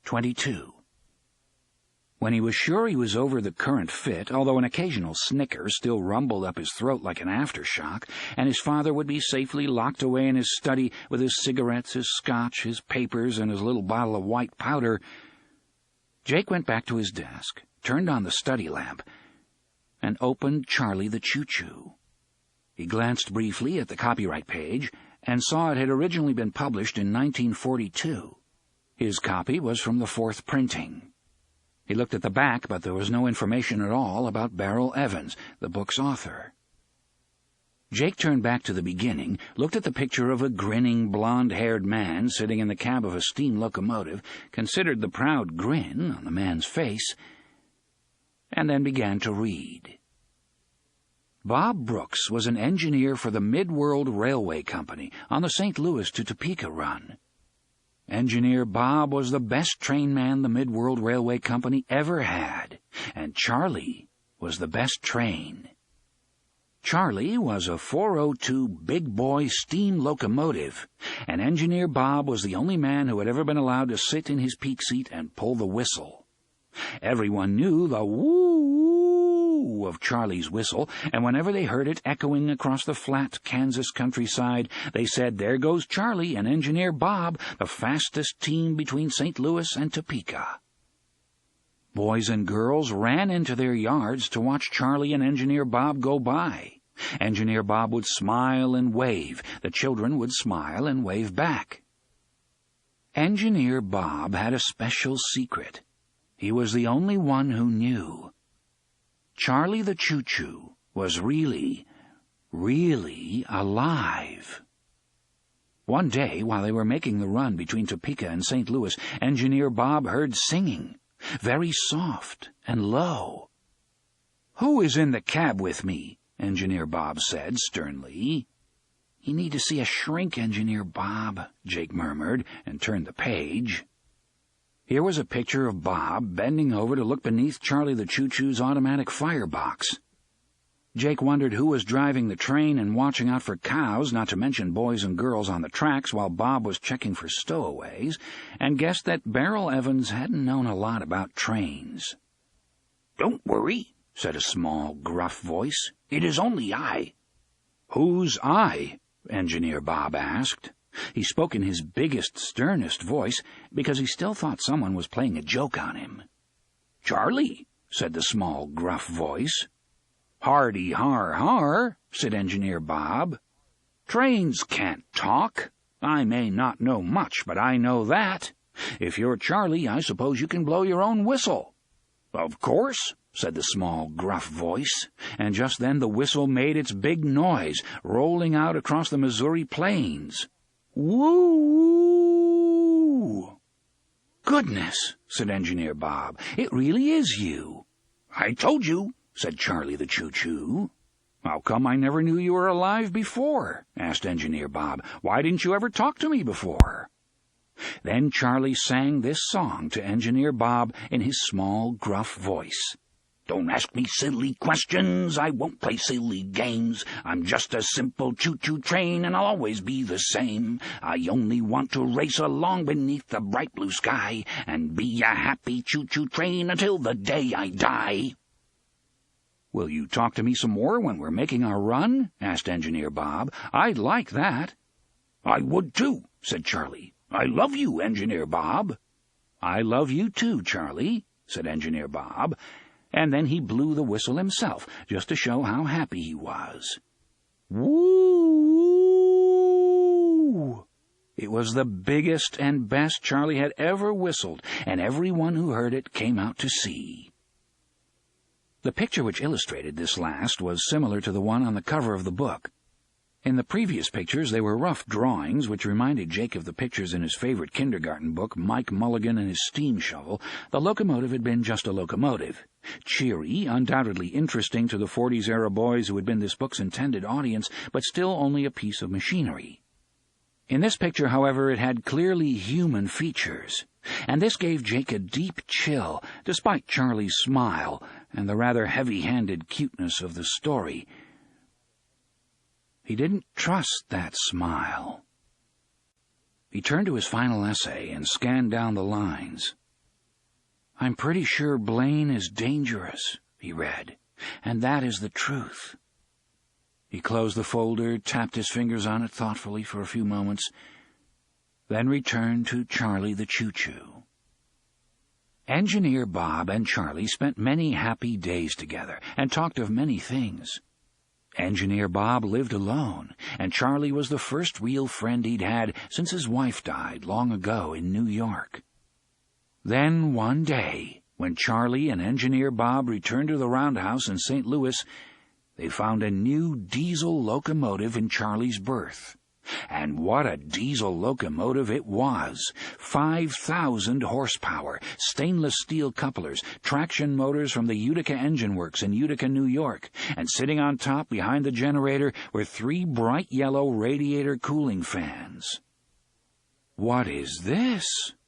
22. When he was sure he was over the current fit, although an occasional snicker still rumbled up his throat like an aftershock, and his father would be safely locked away in his study with his cigarettes, his scotch, his papers, and his little bottle of white powder, Jake went back to his desk, turned on the study lamp, and opened Charlie the Choo-Choo. He glanced briefly at the copyright page and saw it had originally been published in 1942. His copy was from the 4th printing. He looked at the back, but there was no information at all about Beryl Evans, the book's author. Jake turned back to the beginning, looked at the picture of a grinning, blond-haired man sitting in the cab of a steam locomotive, considered the proud grin on the man's face, and then began to read. Bob Brooks was an engineer for the Mid-World Railway Company on the St. Louis to Topeka run. Engineer Bob was the best trainman the Mid-World Railway Company ever had, and Charlie was the best train. Charlie was a 402 big boy steam locomotive, and Engineer Bob was the only man who had ever been allowed to sit in his peak seat and pull the whistle. Everyone knew the woo of Charlie's whistle, and whenever they heard it echoing across the flat Kansas countryside, they said, "There goes Charlie and Engineer Bob, the fastest team between St. Louis and Topeka." Boys and girls ran into their yards to watch Charlie and Engineer Bob go by. Engineer Bob would smile and wave. The children would smile and wave back. Engineer Bob had a special secret. He was the only one who knew. Charlie the Choo-Choo was really alive. One day, while they were making the run between Topeka and St. Louis, Engineer Bob heard singing, very soft and low. "Who is in the cab with me?" Engineer Bob said sternly. "You need to see a shrink, Engineer Bob," Jake murmured, and turned the page. Here was a picture of Bob bending over to look beneath Charlie the Choo-Choo's automatic firebox. Jake wondered who was driving the train and watching out for cows, not to mention boys and girls on the tracks, while Bob was checking for stowaways, and guessed that Beryl Evans hadn't known a lot about trains. "Don't worry," said a small, gruff voice. "It is only I." "Who's I?" Engineer Bob asked. He spoke in his biggest, sternest voice, because he still thought someone was playing a joke on him. "Charlie," said the small, gruff voice. "Hardy har har," said Engineer Bob. "Trains can't talk. I may not know much, but I know that. If you're Charlie, I suppose you can blow your own whistle." "Of course," said the small, gruff voice, and just then the whistle made its big noise, rolling out across the Missouri plains. "Woo! Goodness," said Engineer Bob, "it really is you." "I told you," said Charlie the Choo-Choo. "How come I never knew you were alive before?" asked Engineer Bob. "Why didn't you ever talk to me before?" Then Charlie sang this song to Engineer Bob in his small, gruff voice. "Don't ask me silly questions, I won't play silly games. I'm just a simple choo-choo train, and I'll always be the same. I only want to race along beneath the bright blue sky, and be a happy choo-choo train until the day I die." "Will you talk to me some more when we're making our run?" asked Engineer Bob. "I'd like that." "I would too," said Charlie. "I love you, Engineer Bob." "I love you too, Charlie," said Engineer Bob. And then he blew the whistle himself, just to show how happy he was. Woo! It was the biggest and best Charlie had ever whistled, and everyone who heard it came out to see. The picture which illustrated this last was similar to the one on the cover of the book. In the previous pictures, they were rough drawings which reminded Jake of the pictures in his favorite kindergarten book, Mike Mulligan and His Steam Shovel. The locomotive had been just a locomotive. Cheery, undoubtedly interesting to the 40s-era boys who had been this book's intended audience, but still only a piece of machinery. In this picture, however, it had clearly human features, and this gave Jake a deep chill, despite Charlie's smile and the rather heavy-handed cuteness of the story. He didn't trust that smile. He turned to his final essay and scanned down the lines. "I'm pretty sure Blaine is dangerous," he read, "and that is the truth." He closed the folder, tapped his fingers on it thoughtfully for a few moments, then returned to Charlie the Choo-Choo. Engineer Bob and Charlie spent many happy days together and talked of many things. Engineer Bob lived alone, and Charlie was the first real friend he'd had since his wife died long ago in New York. Then one day, when Charlie and Engineer Bob returned to the roundhouse in St. Louis, they found a new diesel locomotive in Charlie's berth. And what a diesel locomotive it was! 5,000 horsepower, stainless steel couplers, traction motors from the Utica Engine Works in Utica, New York, and sitting on top behind the generator were 3 bright yellow radiator cooling fans. "What is this?"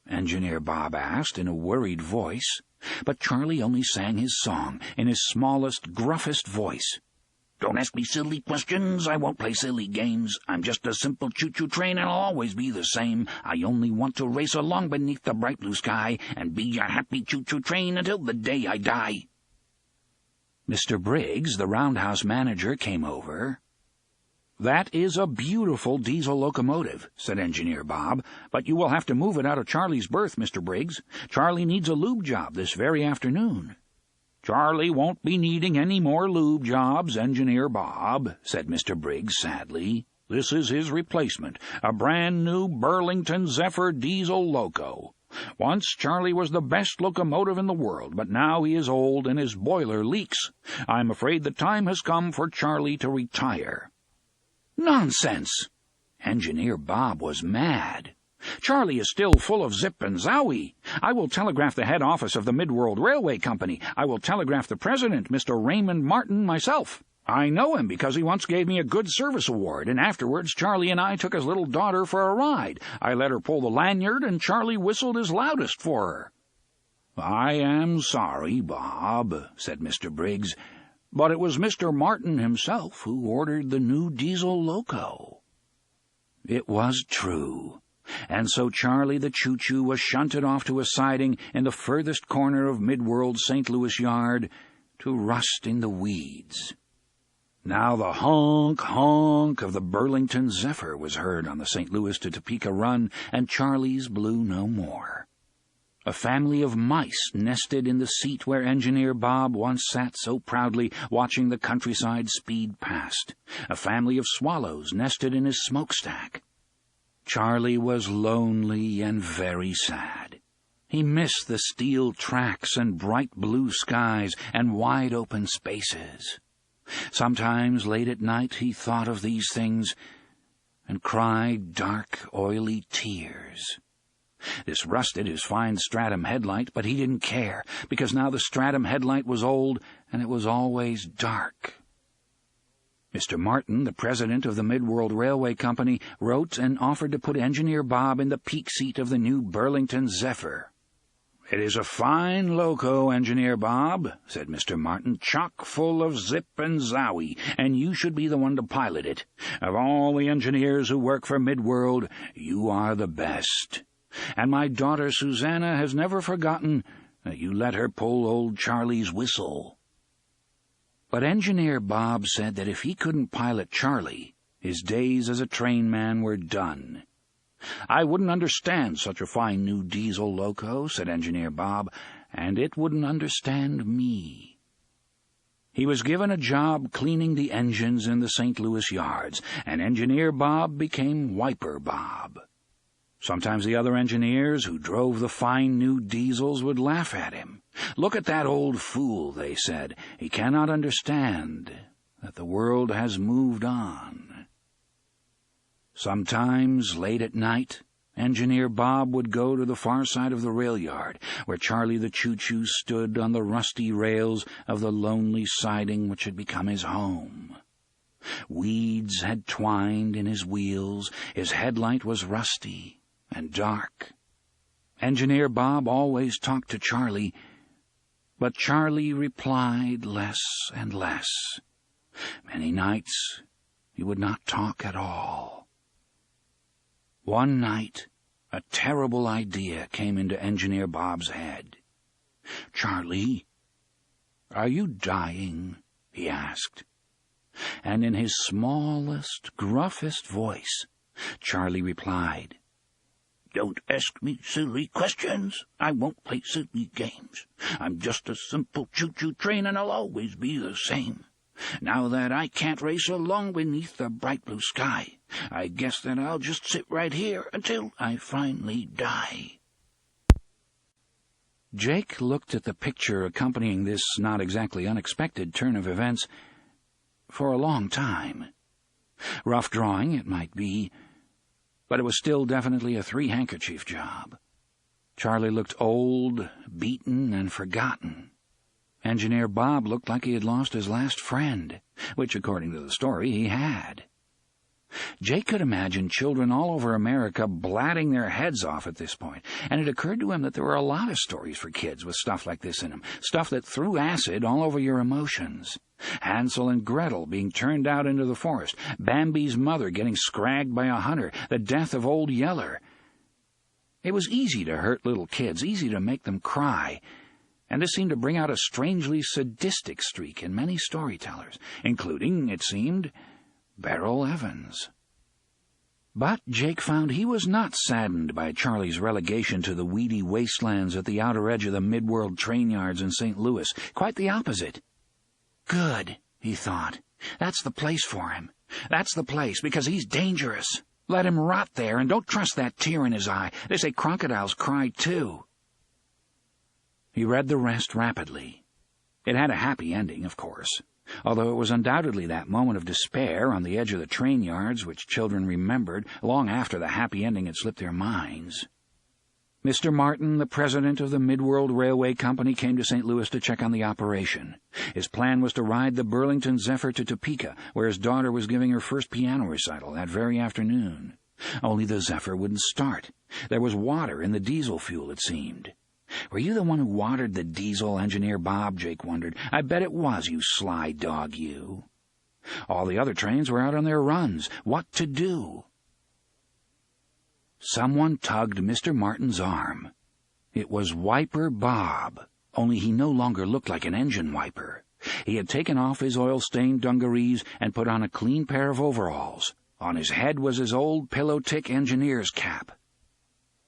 Engineer Bob asked in a worried voice, but Charlie only sang his song in his smallest, gruffest voice. "Don't ask me silly questions, I won't play silly games. I'm just a simple choo-choo train and I'll always be the same. I only want to race along beneath the bright blue sky and be a happy choo-choo train until the day I die." Mr. Briggs, the roundhouse manager, came over. "That is a beautiful diesel locomotive," said Engineer Bob, "but you will have to move it out of Charlie's berth, Mr. Briggs. Charlie needs a lube job this very afternoon." "Charlie won't be needing any more lube jobs, Engineer Bob," said Mr. Briggs sadly. "This is his replacement, a brand-new Burlington Zephyr diesel loco. Once Charlie was the best locomotive in the world, but now he is old and his boiler leaks. I'm afraid the time has come for Charlie to retire." "Nonsense!" Engineer Bob was mad. "Charlie is still full of zip and zowie. I will telegraph the head office of the Midworld Railway Company. I will telegraph the president, Mr. Raymond Martin, myself. I know him because he once gave me a good service award, and afterwards Charlie and I took his little daughter for a ride. I let her pull the lanyard, and Charlie whistled his loudest for her." "I am sorry, Bob," said Mr. Briggs, "but it was Mr. Martin himself who ordered the new diesel loco." It was true. And so Charlie the Choo-Choo was shunted off to a siding in the furthest corner of Midworld's St. Louis yard to rust in the weeds. Now the honk-honk of the Burlington Zephyr was heard on the St. Louis to Topeka run, and Charlie's blew no more. A family of mice nested in the seat where Engineer Bob once sat so proudly watching the countryside speed past. A family of swallows nested in his smokestack. Charlie was lonely and very sad. He missed the steel tracks and bright blue skies and wide-open spaces. Sometimes late at night he thought of these things and cried dark, oily tears. This rusted his fine Stratum headlight, but he didn't care, because now the Stratum headlight was old and it was always dark. Mr. Martin, the president of the Midworld Railway Company, wrote and offered to put Engineer Bob in the peak seat of the new Burlington Zephyr. "It is a fine loco, Engineer Bob," said Mr. Martin, "chock full of zip and zowie, and you should be the one to pilot it. Of all the engineers who work for Midworld, you are the best. And my daughter Susanna has never forgotten that you let her pull old Charlie's whistle." But Engineer Bob said that if he couldn't pilot Charlie, his days as a trainman were done. "I wouldn't understand such a fine new diesel loco," said Engineer Bob, "and it wouldn't understand me." He was given a job cleaning the engines in the St. Louis yards, and Engineer Bob became Wiper Bob. Sometimes the other engineers who drove the fine new diesels would laugh at him. "Look at that old fool," they said. "He cannot understand that the world has moved on." Sometimes, late at night, Engineer Bob would go to the far side of the rail yard, where Charlie the Choo-Choo stood on the rusty rails of the lonely siding which had become his home. Weeds had twined in his wheels, his headlight was rusty and dark. Engineer Bob always talked to Charlie, but Charlie replied less and less. Many nights he would not talk at all. One night a terrible idea came into Engineer Bob's head. "Charlie, are you dying?" he asked. And in his smallest, gruffest voice, Charlie replied, "Don't ask me silly questions. I won't play silly games. I'm just a simple choo-choo train, and I'll always be the same. Now that I can't race along beneath the bright blue sky, I guess that I'll just sit right here until I finally die." Jake looked at the picture accompanying this not exactly unexpected turn of events for a long time. Rough drawing it might be, but it was still definitely a three-handkerchief job. Charlie looked old, beaten, and forgotten. Engineer Bob looked like he had lost his last friend, which, according to the story, he had. Jake could imagine children all over America blatting their heads off at this point, and it occurred to him that there were a lot of stories for kids with stuff like this in them, stuff that threw acid all over your emotions. Hansel and Gretel being turned out into the forest, Bambi's mother getting scragged by a hunter, the death of Old Yeller. It was easy to hurt little kids, easy to make them cry, and this seemed to bring out a strangely sadistic streak in many storytellers, including, it seemed, Beryl Evans. But Jake found he was not saddened by Charlie's relegation to the weedy wastelands at the outer edge of the Midworld train yards in St. Louis. Quite the opposite. Good, he thought. That's the place for him. That's the place, because he's dangerous. Let him rot there, and don't trust that tear in his eye. They say crocodiles cry, too. He read the rest rapidly. It had a happy ending, of course, although it was undoubtedly that moment of despair on the edge of the train yards which children remembered long after the happy ending had slipped their minds. Mr. Martin, the president of the Midworld Railway Company, came to St. Louis to check on the operation. His plan was to ride the Burlington Zephyr to Topeka, where his daughter was giving her first piano recital that very afternoon. Only the Zephyr wouldn't start. There was water in the diesel fuel, it seemed. "Were you the one who watered the diesel, Engineer Bob?" Jake wondered. "I bet it was, you sly dog, you." All the other trains were out on their runs. What to do? Someone tugged Mr. Martin's arm. It was Wiper Bob, only he no longer looked like an engine wiper. He had taken off his oil-stained dungarees and put on a clean pair of overalls. On his head was his old pillow-tick engineer's cap.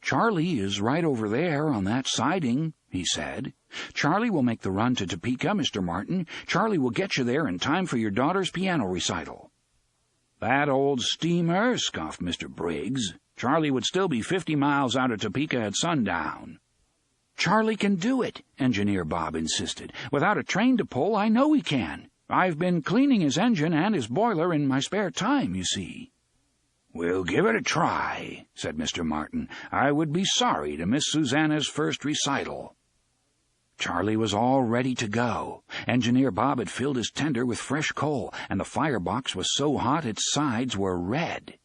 "Charlie is right over there on that siding," he said. "Charlie will make the run to Topeka, Mr. Martin. Charlie will get you there in time for your daughter's piano recital." "That old steamer," scoffed Mr. Briggs. "Charlie would still be 50 miles out of Topeka at sundown." "Charlie can do it," Engineer Bob insisted. "Without a train to pull, I know he can. I've been cleaning his engine and his boiler in my spare time, you see." "We'll give it a try," said Mr. Martin. "I would be sorry to miss Susanna's first recital." Charlie was all ready to go. Engineer Bob had filled his tender with fresh coal, and the firebox was so hot its sides were red.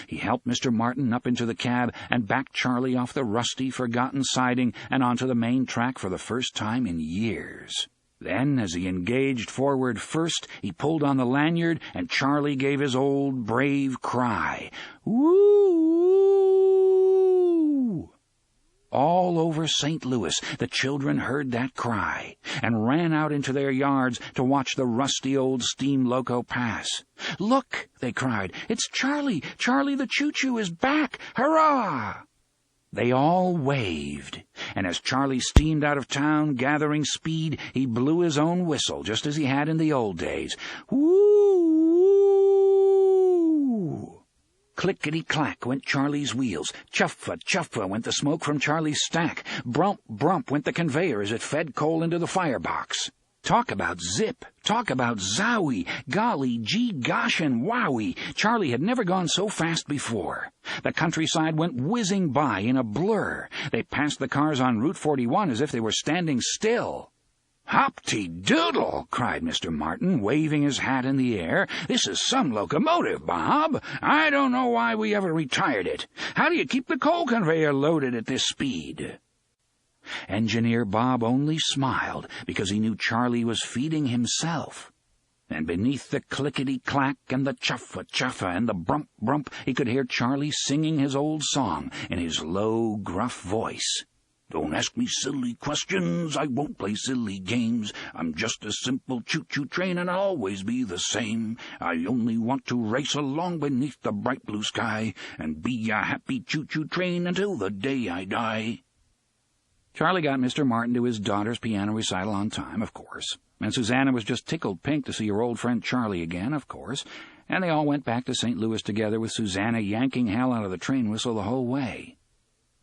He helped Mr. Martin up into the cab and backed Charlie off the rusty, forgotten siding and onto the main track for the first time in years. Then, as he engaged forward first, he pulled on the lanyard, and Charlie gave his old brave cry. "Woo!" All over St. Louis, the children heard that cry and ran out into their yards to watch the rusty old steam loco pass. "Look!" they cried. "It's Charlie! Charlie the choo-choo is back! Hurrah!" They all waved, and as Charlie steamed out of town, gathering speed, he blew his own whistle, just as he had in the old days. Whoo! Clickety-clack went Charlie's wheels. Chuffa went the smoke from Charlie's stack. Brump went the conveyor as it fed coal into the firebox. Talk about zip! Talk about zowie! Golly gee gosh and wowie! Charlie had never gone so fast before. The countryside went whizzing by in a blur. They passed the cars on Route 41 as if they were standing still. "Hop-te-doodle!" cried Mr. Martin, waving his hat in the air. "This is some locomotive, Bob. I don't know why we ever retired it. How do you keep the coal conveyor loaded at this speed?" Engineer Bob only smiled because he knew Charlie was feeding himself. And beneath the clickety-clack and the chuffa and the brump, he could hear Charlie singing his old song in his low, gruff voice. Don't ask me silly questions, I won't play silly games. I'm just a simple choo-choo train and I'll always be the same. I only want to race along beneath the bright blue sky and be a happy choo-choo train until the day I die." Charlie got Mr. Martin to his daughter's piano recital on time, of course, and Susanna was just tickled pink to see her old friend Charlie again, of course, and they all went back to St. Louis together with Susanna yanking hell out of the train whistle the whole way.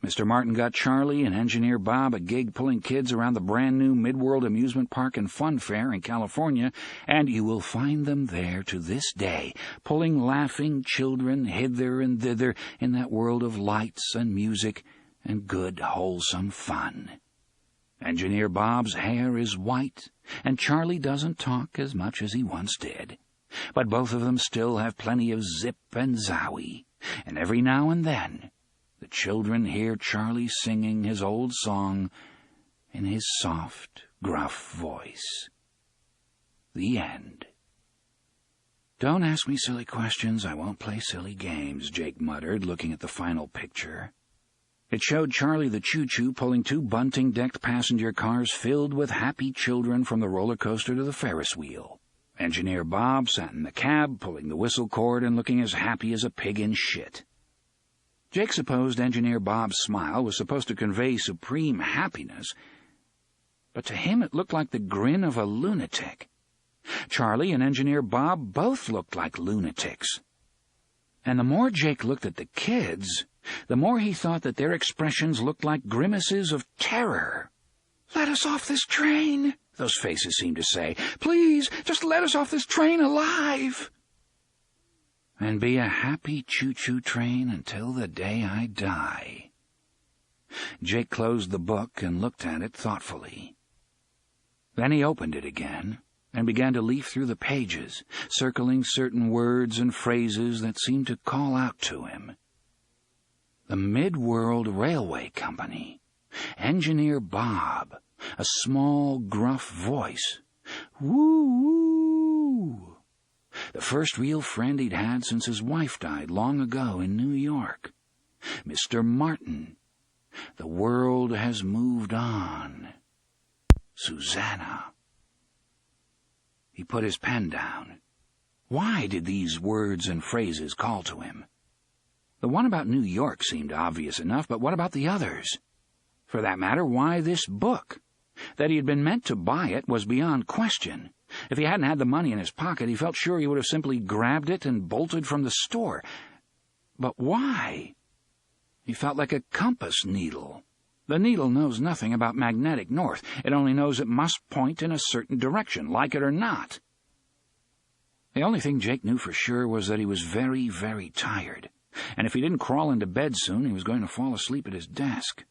Mr. Martin got Charlie and Engineer Bob a gig pulling kids around the brand-new Midworld Amusement Park and Fun Fair in California, and you will find them there to this day, pulling laughing children hither and thither in that world of lights and music and good, wholesome fun. Engineer Bob's hair is white, and Charlie doesn't talk as much as he once did, but both of them still have plenty of zip and zowie, and every now and then the children hear Charlie singing his old song in his soft, gruff voice. The end. "Don't ask me silly questions, I won't play silly games," Jake muttered, looking at the final picture. It showed Charlie the choo-choo pulling 2 bunting-decked passenger cars filled with happy children from the roller coaster to the Ferris wheel. Engineer Bob sat in the cab, pulling the whistle cord and looking as happy as a pig in shit. Jake supposed Engineer Bob's smile was supposed to convey supreme happiness, but to him it looked like the grin of a lunatic. Charlie and Engineer Bob both looked like lunatics. And the more Jake looked at the kids, the more he thought that their expressions looked like grimaces of terror. "Let us off this train," those faces seemed to say. "Please, just let us off this train alive. And be a happy choo-choo train until the day I die." Jake closed the book and looked at it thoughtfully. Then he opened it again and began to leaf through the pages, circling certain words and phrases that seemed to call out to him. The Midworld Railway Company, Engineer Bob, a small, gruff voice. Woo-woo! The first real friend he'd had since his wife died long ago in New York. Mr. Martin. The world has moved on. Susanna. He put his pen down. Why did these words and phrases call to him? The one about New York seemed obvious enough, but what about the others? For that matter, why this book? That he had been meant to buy it was beyond question. If he hadn't had the money in his pocket, he felt sure he would have simply grabbed it and bolted from the store. But why? He felt like a compass needle. The needle knows nothing about magnetic north. It only knows it must point in a certain direction, like it or not. The only thing Jake knew for sure was that he was very, very tired, and if he didn't crawl into bed soon, he was going to fall asleep at his desk.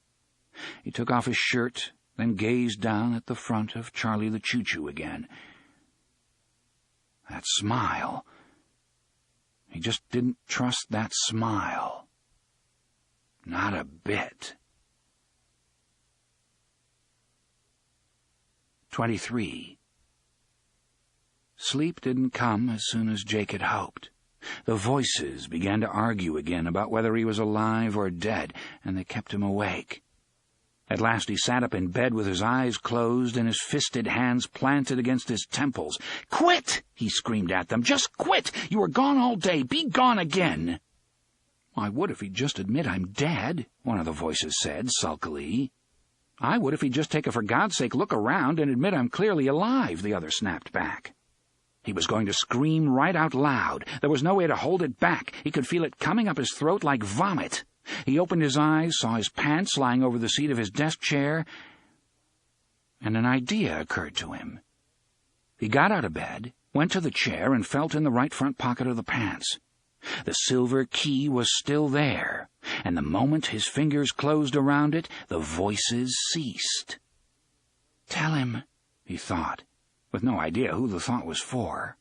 He took off his shirt, then gazed down at the front of Charlie the Choo-Choo again. That smile. He just didn't trust that smile. Not a bit. 23. Sleep didn't come as soon as Jake had hoped. The voices began to argue again about whether he was alive or dead, and they kept him awake. At last he sat up in bed with his eyes closed and his fisted hands planted against his temples. "Quit!" he screamed at them. "Just quit! You were gone all day. Be gone again!" "I would if he'd just admit I'm dead," one of the voices said sulkily. "I would if he'd just take a for God's sake look around and admit I'm clearly alive," the other snapped back. He was going to scream right out loud. There was no way to hold it back. He could feel it coming up his throat like vomit. He opened his eyes, saw his pants lying over the seat of his desk chair, and an idea occurred to him. He got out of bed, went to the chair, and felt in the right front pocket of the pants. The silver key was still there, and the moment his fingers closed around it, the voices ceased. "Tell him," he thought, with no idea who the thought was for.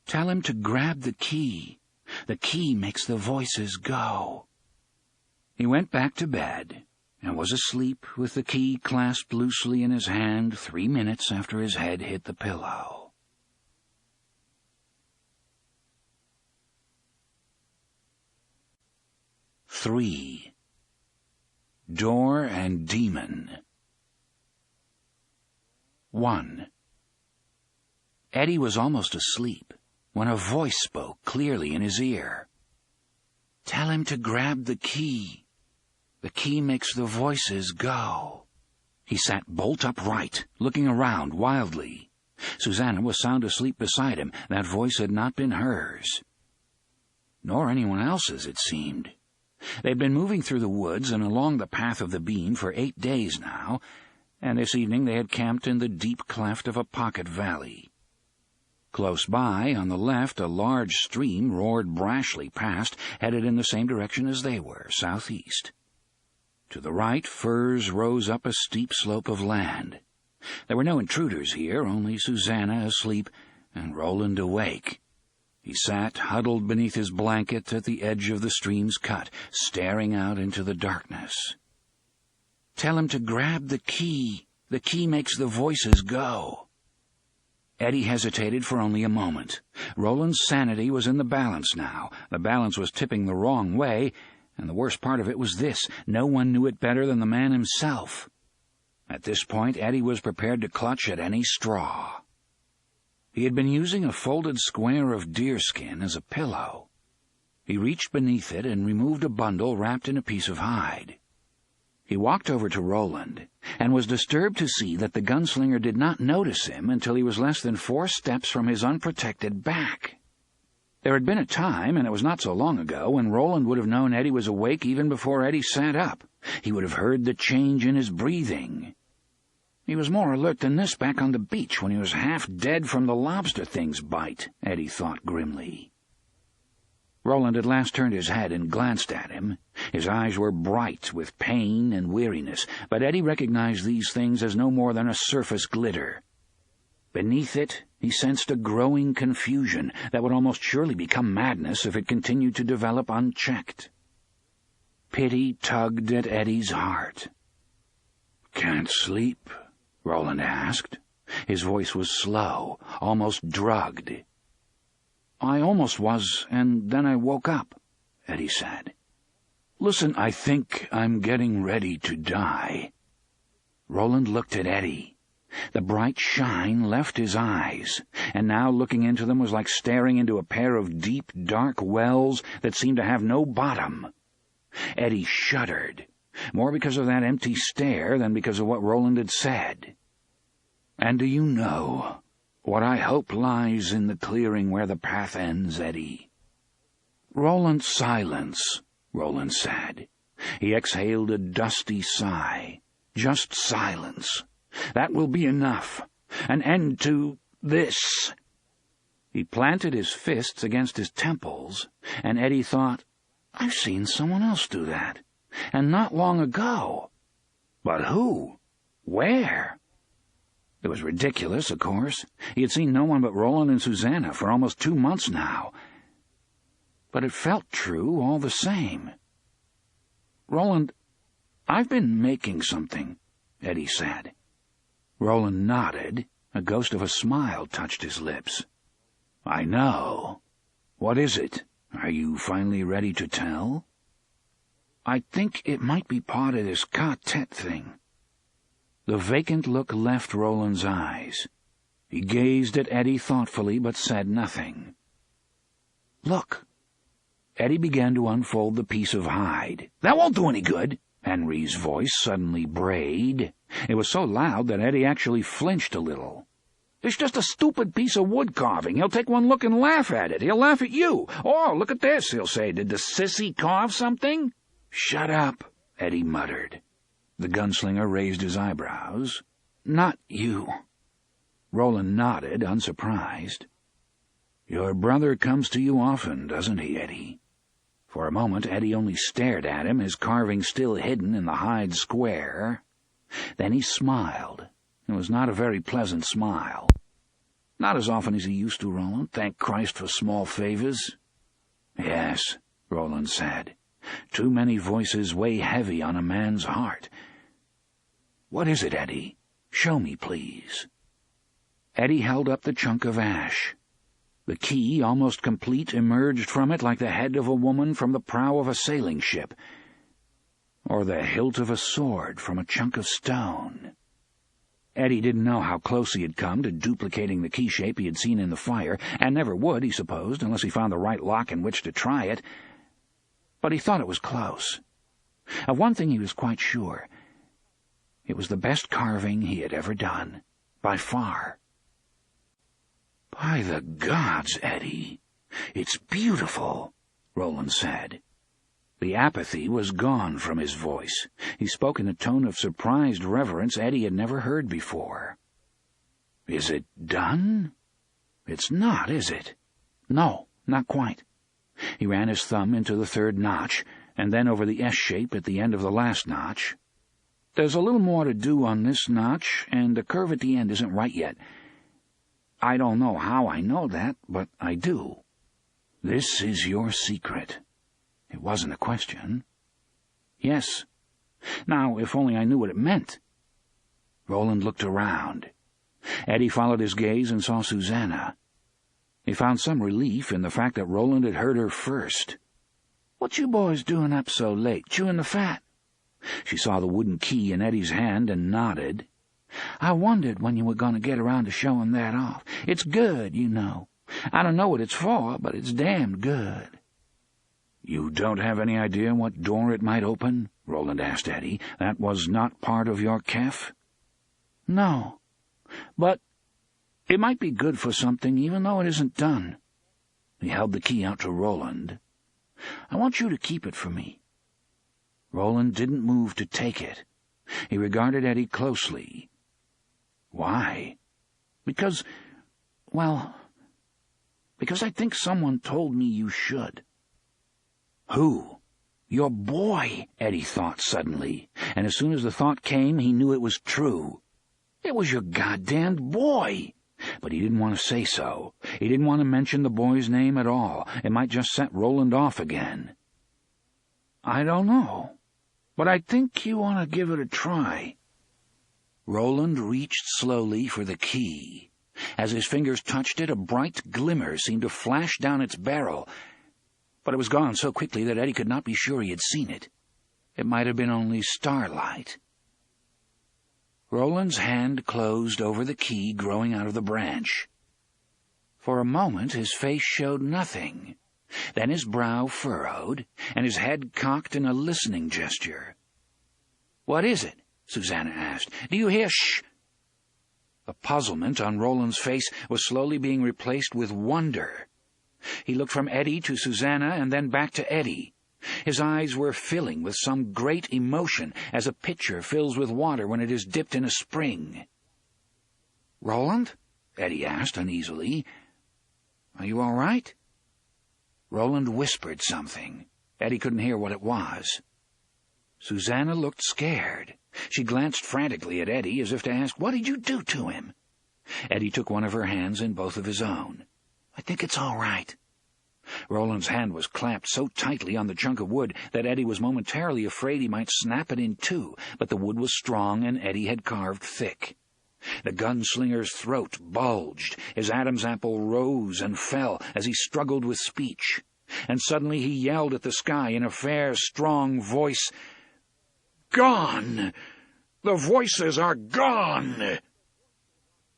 "Tell him to grab the key. The key makes the voices go." He went back to bed and was asleep with the key clasped loosely in his hand 3 minutes after his head hit the pillow. Door and Demon. 1. Eddie was almost asleep when a voice spoke clearly in his ear. "Tell him to grab the key. The key makes the voices go." He sat bolt upright, looking around wildly. Susanna was sound asleep beside him. That voice had not been hers. Nor anyone else's, it seemed. They'd been moving through the woods and along the path of the bean for 8 days now, and this evening they had camped in the deep cleft of a pocket valley. Close by, on the left, a large stream roared brashly past, headed in the same direction as they were, southeast. To the right, firs rose up a steep slope of land. There were no intruders here, only Susanna asleep and Roland awake. He sat huddled beneath his blanket at the edge of the stream's cut, staring out into the darkness. "Tell him to grab the key. The key makes the voices go." Eddie hesitated for only a moment. Roland's sanity was in the balance now. The balance was tipping the wrong way, and the worst part of it was this: no one knew it better than the man himself. At this point, Eddie was prepared to clutch at any straw. He had been using a folded square of deerskin as a pillow. He reached beneath it and removed a bundle wrapped in a piece of hide. He walked over to Roland, and was disturbed to see that the gunslinger did not notice him until he was less than 4 steps from his unprotected back. There had been a time, and it was not so long ago, when Roland would have known Eddie was awake even before Eddie sat up. He would have heard the change in his breathing. He was more alert than this back on the beach when he was half dead from the lobster thing's bite, Eddie thought grimly. Roland at last turned his head and glanced at him. His eyes were bright with pain and weariness, but Eddie recognized these things as no more than a surface glitter. Beneath it, he sensed a growing confusion that would almost surely become madness if it continued to develop unchecked. Pity tugged at Eddie's heart. "Can't sleep?" Roland asked. His voice was slow, almost drugged. "I almost was, and then I woke up," Eddie said. "Listen, I think I'm getting ready to die." Roland looked at Eddie. The bright shine left his eyes, and now looking into them was like staring into a pair of deep, dark wells that seemed to have no bottom. Eddie shuddered, more because of that empty stare than because of what Roland had said. "And do you know what I hope lies in the clearing where the path ends, Eddie?" "Roland, silence," Roland said. He exhaled a dusty sigh. "Just silence. That will be enough. An end to this." He planted his fists against his temples, and Eddie thought, "I've seen someone else do that, and not long ago. But who? Where?" It was ridiculous, of course. He had seen no one but Roland and Susanna for almost 2 months now. But it felt true all the same. "Roland, I've been making something," Eddie said. Roland nodded. A ghost of a smile touched his lips. "I know. What is it? Are you finally ready to tell?" "I think it might be part of this quartet thing." The vacant look left Roland's eyes. He gazed at Eddie thoughtfully, but said nothing. "Look." Eddie began to unfold the piece of hide. "That won't do any good," Henry's voice suddenly brayed. It was so loud that Eddie actually flinched a little. "It's just a stupid piece of wood carving. He'll take one look and laugh at it. He'll laugh at you. 'Oh, look at this,' he'll say. 'Did the sissy carve something?'" "Shut up," Eddie muttered. The gunslinger raised his eyebrows. "Not you." Roland nodded, unsurprised. "Your brother comes to you often, doesn't he, Eddie?" For a moment, Eddie only stared at him, his carving still hidden in the hide square. Then he smiled. It was not a very pleasant smile. "Not as often as he used to, Roland. Thank Christ for small favors." "Yes," Roland said. "Too many voices weigh heavy on a man's heart." "What is it, Eddie? Show me, please." Eddie held up the chunk of ash. The key, almost complete, emerged from it like the head of a woman from the prow of a sailing ship. or the hilt of a sword from a chunk of stone. Eddie didn't know how close he had come to duplicating the key shape he had seen in the fire, and never would, he supposed, unless he found the right lock in which to try it. But he thought it was close. Of one thing he was quite sure. It was the best carving he had ever done, by far. "By the gods, Eddie, it's beautiful," Roland said. The apathy was gone from his voice. He spoke in a tone of surprised reverence Eddie had never heard before. "Is it done? It's not, is it?" "No, not quite." He ran his thumb into the third notch, and then over the S shape at the end of the last notch. "There's a little more to do on this notch, and the curve at the end isn't right yet. I don't know how I know that, but I do. This is your secret." It wasn't a question. "Yes. Now, if only I knew what it meant." Roland looked around. Eddie followed his gaze and saw Susanna. He found some relief in the fact that Roland had heard her first. "What you boys doing up so late, chewing the fat?" She saw the wooden key in Eddie's hand and nodded. "I wondered when you were going to get around to showing that off. It's good, you know. I don't know what it's for, but it's damned good." "You don't have any idea what door it might open?" Roland asked Eddie. "That was not part of your kef?" "No, but it might be good for something, even though it isn't done." He held the key out to Roland. "I want you to keep it for me." Roland didn't move to take it. He regarded Eddie closely. "Why?" Because I think someone told me you should." "Who?" "Your boy," Eddie thought suddenly, and as soon as the thought came, he knew it was true. "It was your goddamned boy." But he didn't want to say so. He didn't want to mention the boy's name at all. It might just set Roland off again. "I don't know, but I think you want to give it a try." Roland reached slowly for the key. As his fingers touched it, a bright glimmer seemed to flash down its barrel, but it was gone so quickly that Eddie could not be sure he had seen it. It might have been only starlight. Roland's hand closed over the key growing out of the branch. For a moment his face showed nothing. Then his brow furrowed, and his head cocked in a listening gesture. "What is it?" Susanna asked. "Do you hear shh?" The puzzlement on Roland's face was slowly being replaced with wonder. He looked from Eddie to Susanna and then back to Eddie. His eyes were filling with some great emotion, as a pitcher fills with water when it is dipped in a spring. "Roland?" Eddie asked uneasily. "Are you all right?" Roland whispered something. Eddie couldn't hear what it was. Susanna looked scared. She glanced frantically at Eddie as if to ask, "What did you do to him?" Eddie took one of her hands in both of his own. "I think it's all right." Roland's hand was clamped so tightly on the chunk of wood that Eddie was momentarily afraid he might snap it in two, but the wood was strong and Eddie had carved thick. The gunslinger's throat bulged, his Adam's apple rose and fell as he struggled with speech, and suddenly he yelled at the sky in a fair, strong voice, "Gone! The voices are gone!"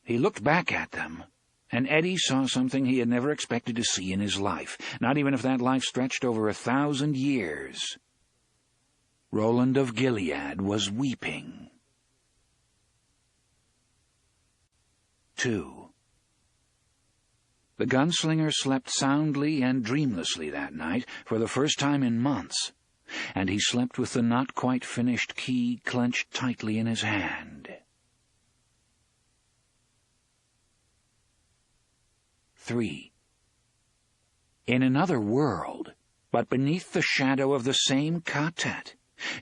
He looked back at them, and Eddie saw something he had never expected to see in his life, not even if that life stretched over 1,000 years. Roland of Gilead was weeping. 2. The gunslinger slept soundly and dreamlessly that night for the first time in months, and he slept with the not-quite-finished key clenched tightly in his hand. 3. In another world, but beneath the shadow of the same quartet,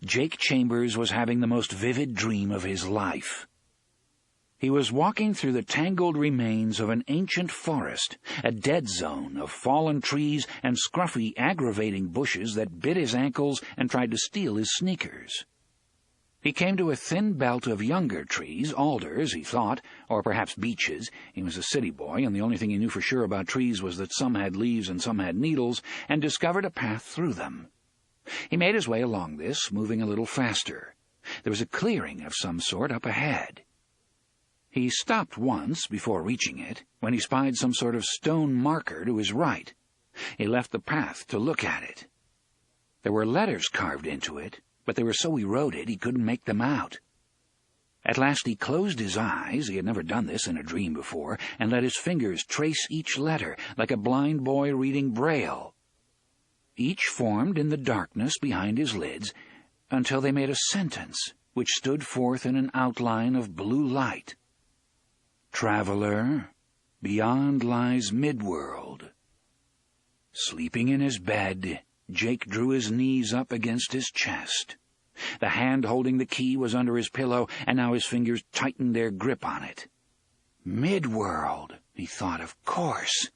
Jake Chambers was having the most vivid dream of his life. He was walking through the tangled remains of an ancient forest, a dead zone of fallen trees and scruffy, aggravating bushes that bit his ankles and tried to steal his sneakers. He came to a thin belt of younger trees, alders, he thought, or perhaps beeches. He was a city boy, and the only thing he knew for sure about trees was that some had leaves and some had needles, and discovered a path through them. He made his way along this, moving a little faster. There was a clearing of some sort up ahead. He stopped once before reaching it, when he spied some sort of stone marker to his right. He left the path to look at it. There were letters carved into it, but they were so eroded he couldn't make them out. At last he closed his eyes, he had never done this in a dream before, and let his fingers trace each letter, like a blind boy reading Braille. Each formed in the darkness behind his lids, until they made a sentence, which stood forth in an outline of blue light. Traveler, beyond lies Midworld. Sleeping in his bed, Jake drew his knees up against his chest. The hand holding the key was under his pillow, and now his fingers tightened their grip on it. Midworld, he thought, of course.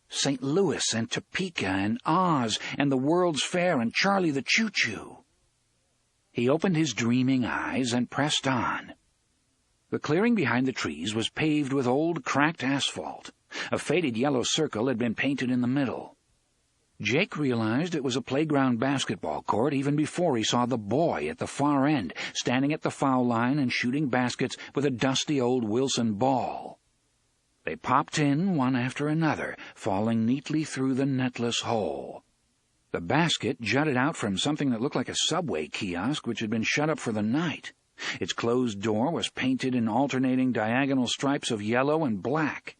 St. Louis and Topeka and Oz and the World's Fair and Charlie the Choo-Choo. He opened his dreaming eyes and pressed on. The clearing behind the trees was paved with old, cracked asphalt. A faded yellow circle had been painted in the middle. Jake realized it was a playground basketball court even before he saw the boy at the far end, standing at the foul line and shooting baskets with a dusty old Wilson ball. They popped in one after another, falling neatly through the netless hole. The basket jutted out from something that looked like a subway kiosk which had been shut up for the night. Its closed door was painted in alternating diagonal stripes of yellow and black.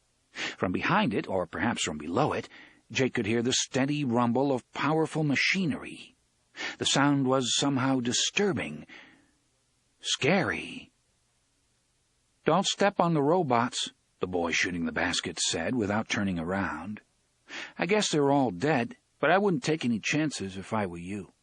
From behind it, or perhaps from below it, Jake could hear the steady rumble of powerful machinery. The sound was somehow disturbing, scary. "Don't step on the robots," the boy shooting the basket said without turning around. "I guess they're all dead, but I wouldn't take any chances if I were you."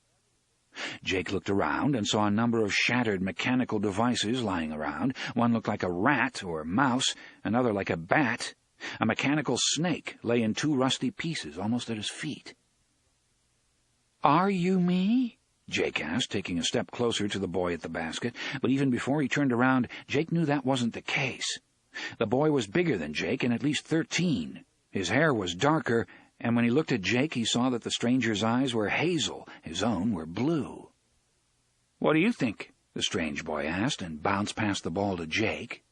Jake looked around and saw a number of shattered mechanical devices lying around. One looked like a rat or mouse, another like a bat. A mechanical snake lay in 2 rusty pieces almost at his feet. "Are you me?" Jake asked, taking a step closer to the boy at the basket, but even before he turned around, Jake knew that wasn't the case. The boy was bigger than Jake and at least 13. His hair was darker, and when he looked at Jake he saw that the stranger's eyes were hazel, his own were blue. "What do you think?" the strange boy asked, and bounced past the ball to Jake.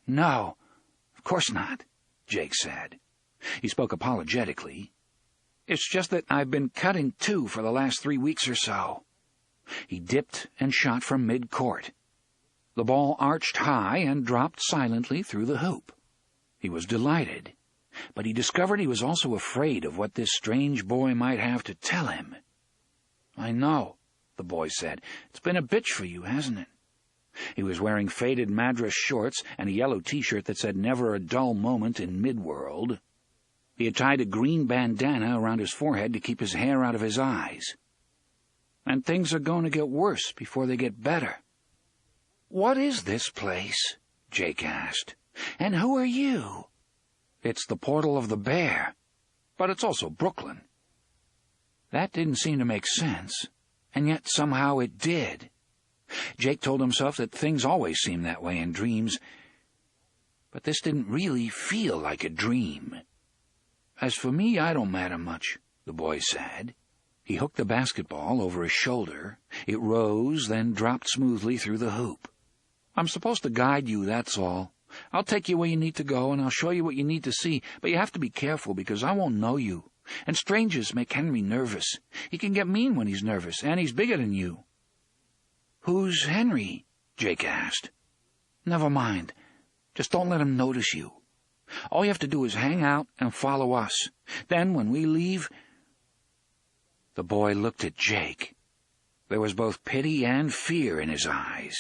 "No, of course not," Jake said. He spoke apologetically. "It's just that I've been cut in 2 for the last 3 weeks or so." He dipped and shot from mid-court. The ball arched high and dropped silently through the hoop. He was delighted, but he discovered he was also afraid of what this strange boy might have to tell him. "I know," the boy said. "It's been a bitch for you, hasn't it?" He was wearing faded Madras shorts and a yellow T-shirt that said "Never a Dull Moment in Midworld." He had tied a green bandana around his forehead to keep his hair out of his eyes. "And things are going to get worse before they get better." "What is this place?" Jake asked. "And who are you?" "It's the Portal of the Bear, but it's also Brooklyn." That didn't seem to make sense, and yet somehow it did. Jake told himself that things always seem that way in dreams, but this didn't really feel like a dream. "As for me, I don't matter much," the boy said. He hooked the basketball over his shoulder. It rose, then dropped smoothly through the hoop. "I'm supposed to guide you, that's all. I'll take you where you need to go, and I'll show you what you need to see, but you have to be careful because I won't know you. And strangers make Henry nervous. He can get mean when he's nervous, and he's bigger than you." "Who's Henry?" Jake asked. "Never mind. Just don't let him notice you. All you have to do is hang out and follow us. Then, when we leave—" The boy looked at Jake. There was both pity and fear in his eyes.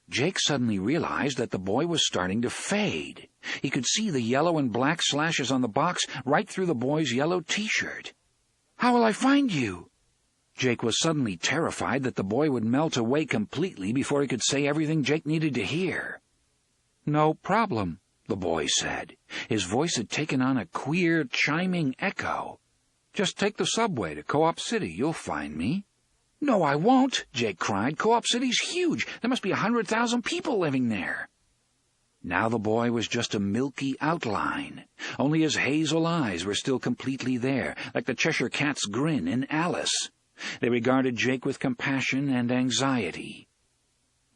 Jake suddenly realized that the boy was starting to fade. He could see the yellow and black slashes on the box right through the boy's yellow T-shirt. "How will I find you?" Jake was suddenly terrified that the boy would melt away completely before he could say everything Jake needed to hear. "No problem," the boy said. His voice had taken on a queer, chiming echo. "Just take the subway to Co-op City. You'll find me." "No, I won't," Jake cried. "Co-op City's huge. There must be 100,000 people living there." Now the boy was just a milky outline. Only his hazel eyes were still completely there, like the Cheshire Cat's grin in Alice. They regarded Jake with compassion and anxiety.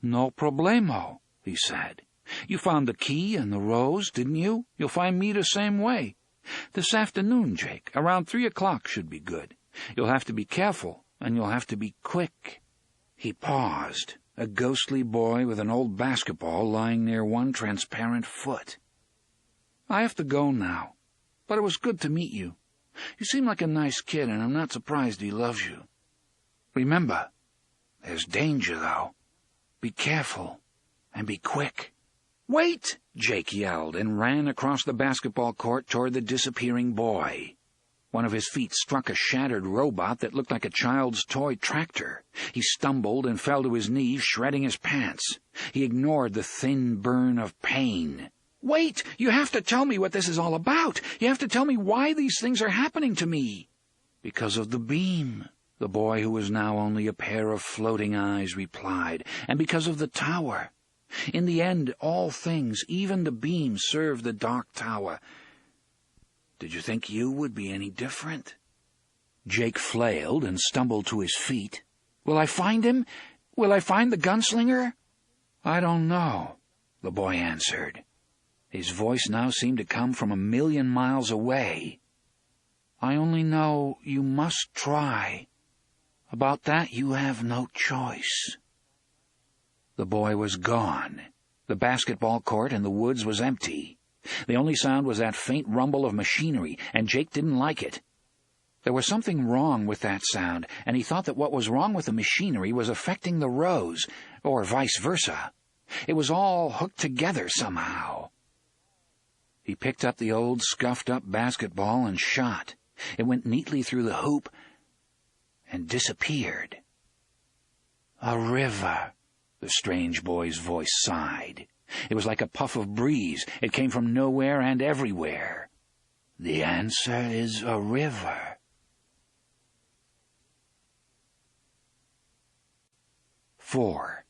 "No problemo," he said. "You found the key and the rose, didn't you? You'll find me the same way. This afternoon, Jake, around 3 o'clock should be good. You'll have to be careful, and you'll have to be quick." He paused, a ghostly boy with an old basketball lying near one transparent foot. "I have to go now, but it was good to meet you. You seem like a nice kid, and I'm not surprised he loves you. Remember, there's danger, though. Be careful, and be quick." "Wait!" Jake yelled, and ran across the basketball court toward the disappearing boy. One of his feet struck a shattered robot that looked like a child's toy tractor. He stumbled and fell to his knees, shredding his pants. He ignored the thin burn of pain. "Wait! You have to tell me what this is all about. You have to tell me why these things are happening to me." "Because of the beam," the boy, who was now only a pair of floating eyes, replied, "and because of the tower. In the end, all things, even the beam, serve the Dark Tower. Did you think you would be any different?" Jake flailed and stumbled to his feet. "Will I find him? Will I find the gunslinger?" "I don't know," the boy answered. His voice now seemed to come from 1,000,000 miles away. "I only know you must try. About that you have no choice." The boy was gone. The basketball court in the woods was empty. The only sound was that faint rumble of machinery, and Jake didn't like it. There was something wrong with that sound, and he thought that what was wrong with the machinery was affecting the rose, or vice versa. It was all hooked together somehow. He picked up the old, scuffed-up basketball and shot. It went neatly through the hoop and disappeared. "A river," the strange boy's voice sighed. It was like a puff of breeze. It came from nowhere and everywhere. "The answer is a river." 4.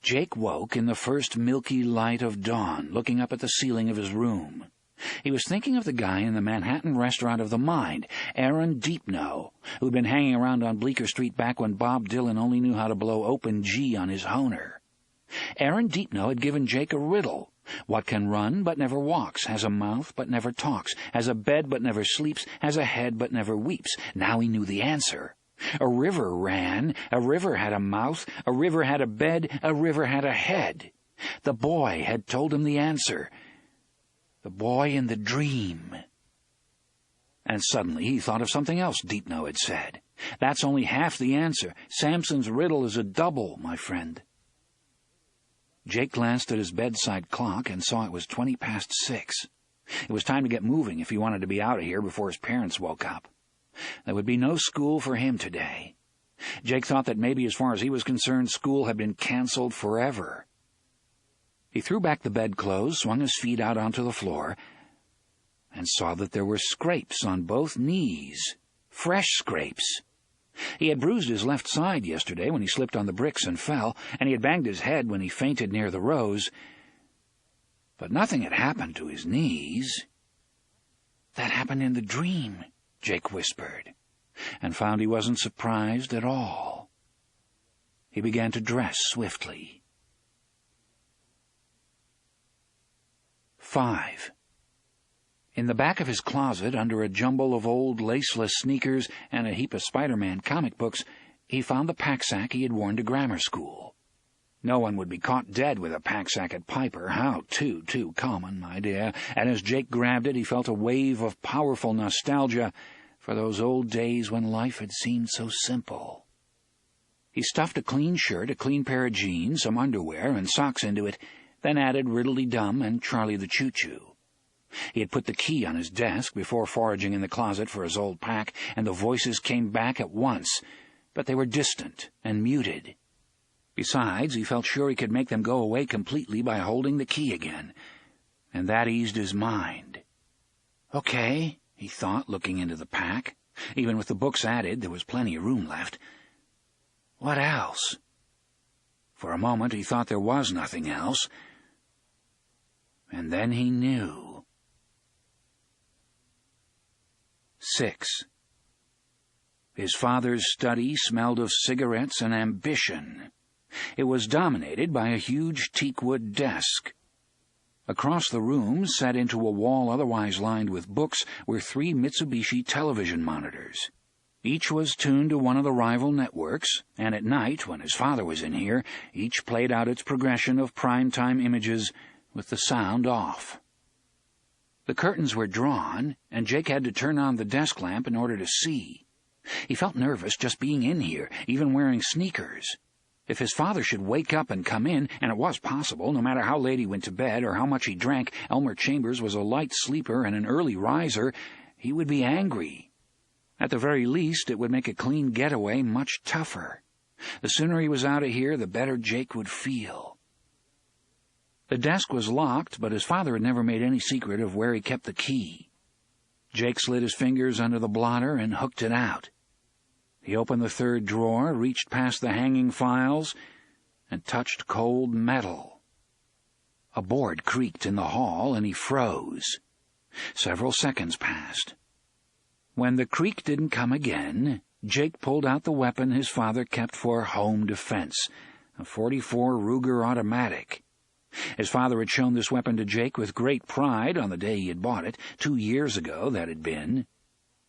Jake woke in the first milky light of dawn, looking up at the ceiling of his room. He was thinking of the guy in the Manhattan restaurant of the mind, Aaron Deepno, who'd been hanging around on Bleecker Street back when Bob Dylan only knew how to blow open G on his honer. Aaron Deepno had given Jake a riddle. What can run but never walks, has a mouth but never talks, has a bed but never sleeps, has a head but never weeps? Now he knew the answer. A river ran, a river had a mouth, a river had a bed, a river had a head. The boy had told him the answer. The boy in the dream. And suddenly he thought of something else Deepno had said. "That's only half the answer. Samson's riddle is a double, my friend." Jake glanced at his bedside clock and saw it was 20 past 6. It was time to get moving if he wanted to be out of here before his parents woke up. There would be no school for him today. Jake thought that maybe, as far as he was concerned, school had been canceled forever. He threw back the bedclothes, swung his feet out onto the floor, and saw that there were scrapes on both knees. Fresh scrapes. He had bruised his left side yesterday when he slipped on the bricks and fell, and he had banged his head when he fainted near the rose. But nothing had happened to his knees. "That happened in the dream," Jake whispered, and found he wasn't surprised at all. He began to dress swiftly. 5. In the back of his closet, under a jumble of old laceless sneakers and a heap of Spider-Man comic books, he found the pack-sack he had worn to grammar school. No one would be caught dead with a pack-sack at Piper. How too common, my dear. And as Jake grabbed it, he felt a wave of powerful nostalgia for those old days when life had seemed so simple. He stuffed a clean shirt, a clean pair of jeans, some underwear, and socks into it, then added Riddle-de-Dum and Charlie the Choo-Choo. He had put the key on his desk before foraging in the closet for his old pack, and the voices came back at once, but they were distant and muted. Besides, he felt sure he could make them go away completely by holding the key again, and that eased his mind. "Okay," he thought, looking into the pack. Even with the books added, there was plenty of room left. What else? For a moment he thought there was nothing else, and then he knew. 6. His father's study smelled of cigarettes and ambition. It was dominated by a huge teakwood desk. Across the room, set into a wall otherwise lined with books, were 3 Mitsubishi television monitors. Each was tuned to one of the rival networks, and at night, when his father was in here, each played out its progression of prime-time images with the sound off. The curtains were drawn, and Jake had to turn on the desk lamp in order to see. He felt nervous just being in here, even wearing sneakers. If his father should wake up and come in, and it was possible, no matter how late he went to bed or how much he drank, Elmer Chambers was a light sleeper and an early riser, he would be angry. At the very least, it would make a clean getaway much tougher. The sooner he was out of here, the better Jake would feel. The desk was locked, but his father had never made any secret of where he kept the key. Jake slid his fingers under the blotter and hooked it out. He opened the 3rd drawer, reached past the hanging files, and touched cold metal. A board creaked in the hall, and he froze. Several seconds passed. When the creak didn't come again, Jake pulled out the weapon his father kept for home defense, a .44 Ruger automatic. His father had shown this weapon to Jake with great pride on the day he had bought it, 2 years ago that had been.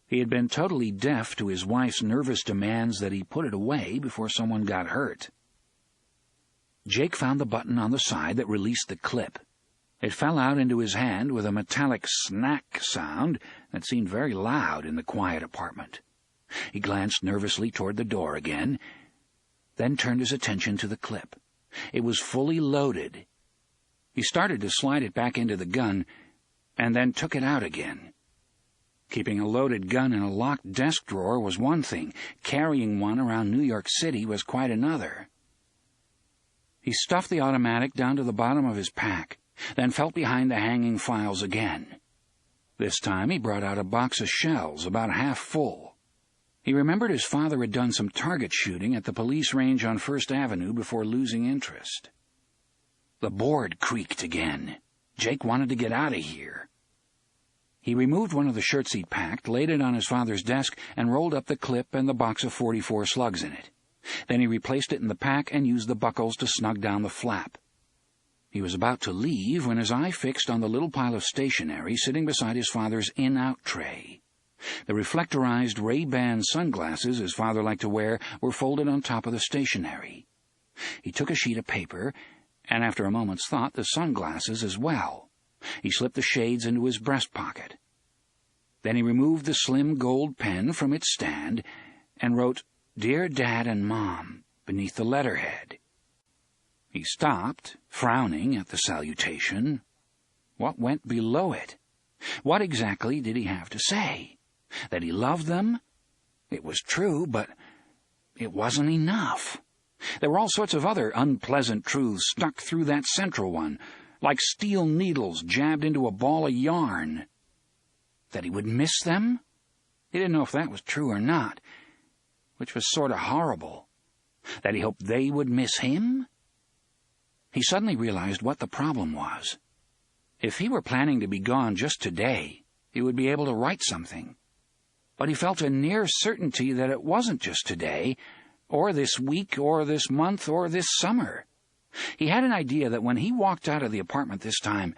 He had been totally deaf to his wife's nervous demands that he put it away before someone got hurt. Jake found the button on the side that released the clip. It fell out into his hand with a metallic snack sound that seemed very loud in the quiet apartment. He glanced nervously toward the door again, then turned his attention to the clip. It was fully loaded. He started to slide it back into the gun, and then took it out again. Keeping a loaded gun in a locked desk drawer was one thing. Carrying one around New York City was quite another. He stuffed the automatic down to the bottom of his pack, then felt behind the hanging files again. This time he brought out a box of shells, about half full. He remembered his father had done some target shooting at the police range on First Avenue before losing interest. The board creaked again. Jake wanted to get out of here. He removed one of the shirts he'd packed, laid it on his father's desk, and rolled up the clip and the box of .44 slugs in it. Then he replaced it in the pack and used the buckles to snug down the flap. He was about to leave when his eye fixed on the little pile of stationery sitting beside his father's in-out tray. The reflectorized Ray-Ban sunglasses his father liked to wear were folded on top of the stationery. He took a sheet of paper, and after a moment's thought, the sunglasses as well. He slipped the shades into his breast pocket. Then he removed the slim gold pen from its stand and wrote, "Dear Dad and Mom," beneath the letterhead. He stopped, frowning at the salutation. What went below it? What exactly did he have to say? That he loved them? It was true, but it wasn't enough. There were all sorts of other unpleasant truths stuck through that central one, like steel needles jabbed into a ball of yarn. That he would miss them? He didn't know if that was true or not, which was sort of horrible. That he hoped they would miss him? He suddenly realized what the problem was. If he were planning to be gone just today, he would be able to write something. But he felt a near certainty that it wasn't just today, or this week, or this month, or this summer. He had an idea that when he walked out of the apartment this time,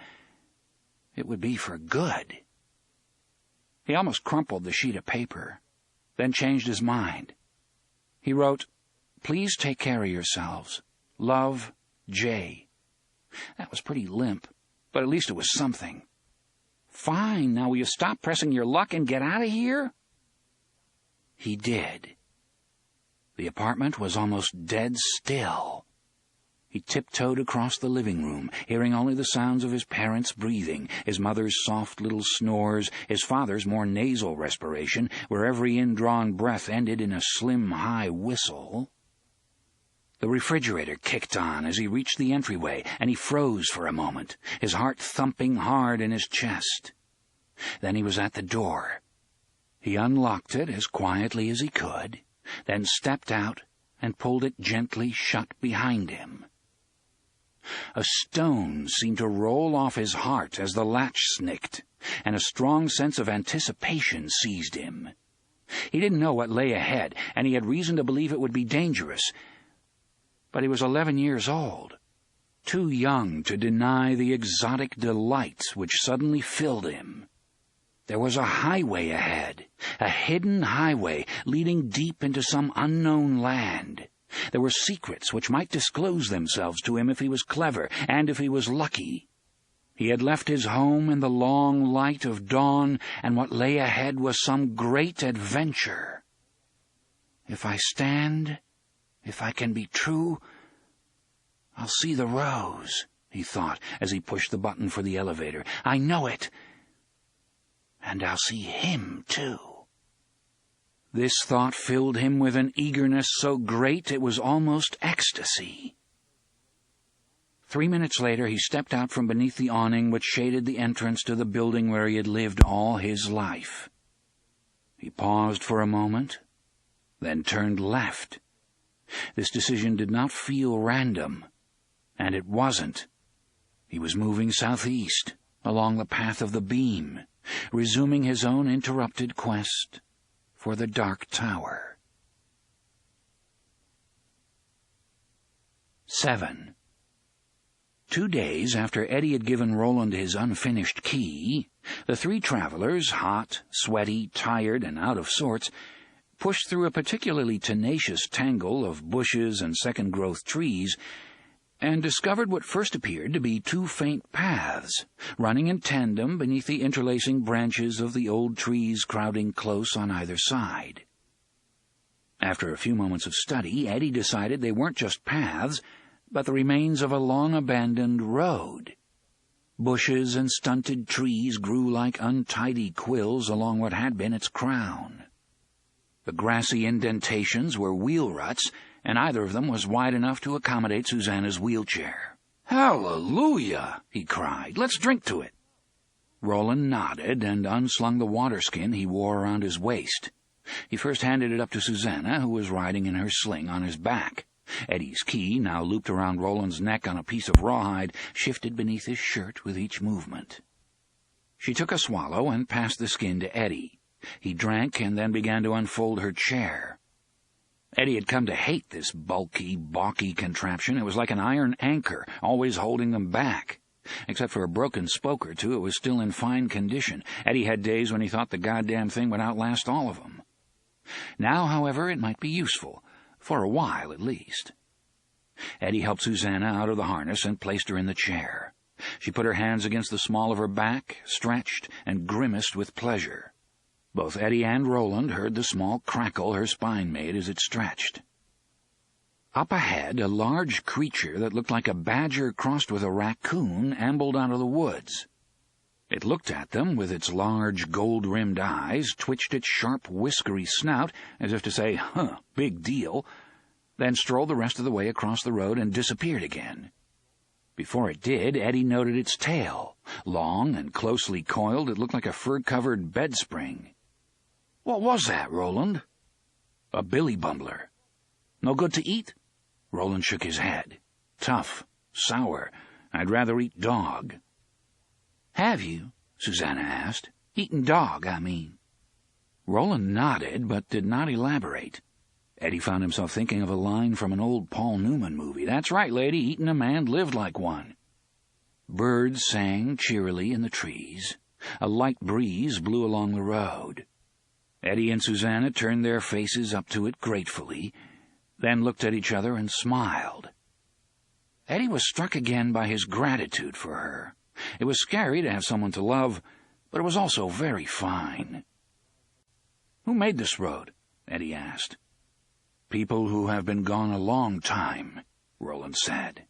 it would be for good. He almost crumpled the sheet of paper, then changed his mind. He wrote, "Please take care of yourselves. Love, Jay." That was pretty limp, but at least it was something. "Fine, now will you stop pressing your luck and get out of here?" He did. The apartment was almost dead still. He tiptoed across the living room, hearing only the sounds of his parents' breathing, his mother's soft little snores, his father's more nasal respiration, where every indrawn breath ended in a slim, high whistle. The refrigerator kicked on as he reached the entryway, and he froze for a moment, his heart thumping hard in his chest. Then he was at the door. He unlocked it as quietly as he could, then stepped out and pulled it gently shut behind him. A stone seemed to roll off his heart as the latch snicked, and a strong sense of anticipation seized him. He didn't know what lay ahead, and he had reason to believe it would be dangerous. But he was 11 years old, too young to deny the exotic delights which suddenly filled him. There was a highway ahead, a hidden highway leading deep into some unknown land. There were secrets which might disclose themselves to him if he was clever and if he was lucky. He had left his home in the long light of dawn, and what lay ahead was some great adventure. If I stand, if I can be true, I'll see the rose, he thought as he pushed the button for the elevator. I know it. And I'll see him, too. This thought filled him with an eagerness so great it was almost ecstasy. 3 minutes later, he stepped out from beneath the awning which shaded the entrance to the building where he had lived all his life. He paused for a moment, then turned left. This decision did not feel random, and it wasn't. He was moving southeast, along the path of the beam, resuming his own interrupted quest for the Dark Tower. 7. 2 days after Eddie had given Roland his unfinished key, the three travelers, hot, sweaty, tired, and out of sorts, pushed through a particularly tenacious tangle of bushes and second-growth trees and discovered what first appeared to be 2 faint paths, running in tandem beneath the interlacing branches of the old trees crowding close on either side. After a few moments of study, Eddie decided they weren't just paths, but the remains of a long-abandoned road. Bushes and stunted trees grew like untidy quills along what had been its crown. The grassy indentations were wheel ruts, and either of them was wide enough to accommodate Susanna's wheelchair. "Hallelujah!" he cried. "Let's drink to it." Roland nodded and unslung the waterskin he wore around his waist. He first handed it up to Susanna, who was riding in her sling on his back. Eddie's key, now looped around Roland's neck on a piece of rawhide, shifted beneath his shirt with each movement. She took a swallow and passed the skin to Eddie. He drank and then began to unfold her chair. Eddie had come to hate this bulky, balky contraption. It was like an iron anchor, always holding them back. Except for a broken spoke or two, it was still in fine condition. Eddie had days when he thought the goddamn thing would outlast all of them. Now, however, it might be useful, for a while at least. Eddie helped Susanna out of the harness and placed her in the chair. She put her hands against the small of her back, stretched, and grimaced with pleasure. Both Eddie and Roland heard the small crackle her spine made as it stretched. Up ahead, a large creature that looked like a badger crossed with a raccoon ambled out of the woods. It looked at them with its large gold-rimmed eyes, twitched its sharp, whiskery snout, as if to say, "Huh, big deal," then strolled the rest of the way across the road and disappeared again. Before it did, Eddie noted its tail. Long and closely coiled, it looked like a fur-covered bedspring. "What was that, Roland?" "A billy bumbler." "No good to eat?" Roland shook his head. "Tough, sour. I'd rather eat dog." "Have you?" Susanna asked. "Eaten dog, I mean." Roland nodded, but did not elaborate. Eddie found himself thinking of a line from an old Paul Newman movie. "That's right, lady, eaten a man, lived like one." Birds sang cheerily in the trees. A light breeze blew along the road. Eddie and Susanna turned their faces up to it gratefully, then looked at each other and smiled. Eddie was struck again by his gratitude for her. It was scary to have someone to love, but it was also very fine. "Who made this road?" Eddie asked. "People who have been gone a long time," Roland said.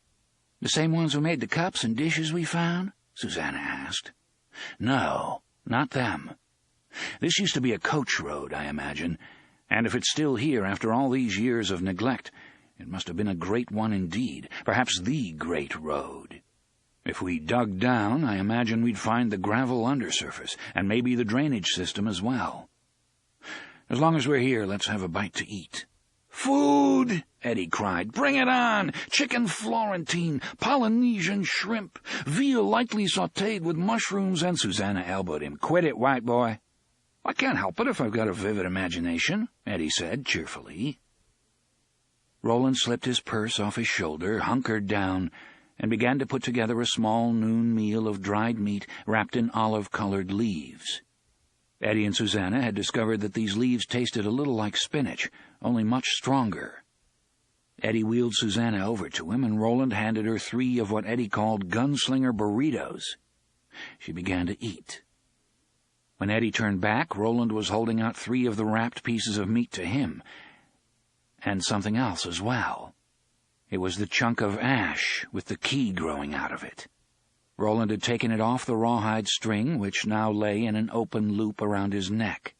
"The same ones who made the cups and dishes we found?" Susanna asked. "No, not them. This used to be a coach road, I imagine, and if it's still here after all these years of neglect, it must have been a great one indeed, perhaps the great road. If we dug down, I imagine we'd find the gravel undersurface, and maybe the drainage system as well. As long as we're here, let's have a bite to eat." "Food!" Eddie cried. "Bring it on! Chicken Florentine, Polynesian shrimp, veal lightly sautéed with mushrooms," and Susanna elbowed him. "Quit it, white boy." "I can't help it if I've got a vivid imagination," Eddie said cheerfully. Roland slipped his purse off his shoulder, hunkered down, and began to put together a small noon meal of dried meat wrapped in olive-colored leaves. Eddie and Susanna had discovered that these leaves tasted a little like spinach, only much stronger. Eddie wheeled Susanna over to him, and Roland handed her 3 of what Eddie called Gunslinger burritos. She began to eat. When Eddie turned back, Roland was holding out 3 of the wrapped pieces of meat to him, and something else as well. It was the chunk of ash with the key growing out of it. Roland had taken it off the rawhide string, which now lay in an open loop around his neck.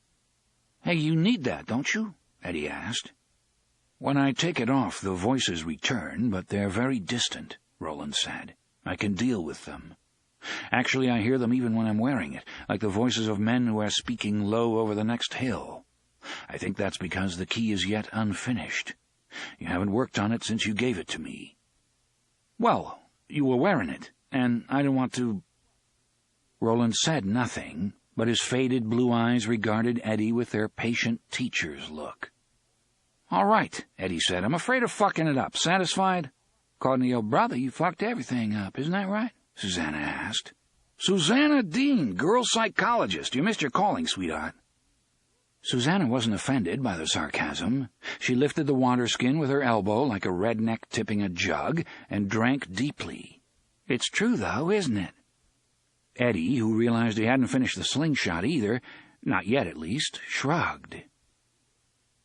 "Hey, you need that, don't you?" Eddie asked. "When I take it off, the voices return, but they're very distant," Roland said. "I can deal with them. Actually, I hear them even when I'm wearing it, like the voices of men who are speaking low over the next hill. I think that's because the key is yet unfinished. You haven't worked on it since you gave it to me." "Well, you were wearing it, and I don't want to—" Roland said nothing, but his faded blue eyes regarded Eddie with their patient teacher's look. "All right," Eddie said. "I'm afraid of fucking it up. Satisfied?" "According to your brother, you fucked everything up. Isn't that right?" Susanna asked. "Susanna Dean, girl psychologist. You missed your calling, sweetheart." Susanna wasn't offended by the sarcasm. She lifted the water skin with her elbow like a redneck tipping a jug and drank deeply. "It's true, though, isn't it?" Eddie, who realized he hadn't finished the slingshot either, not yet at least, shrugged.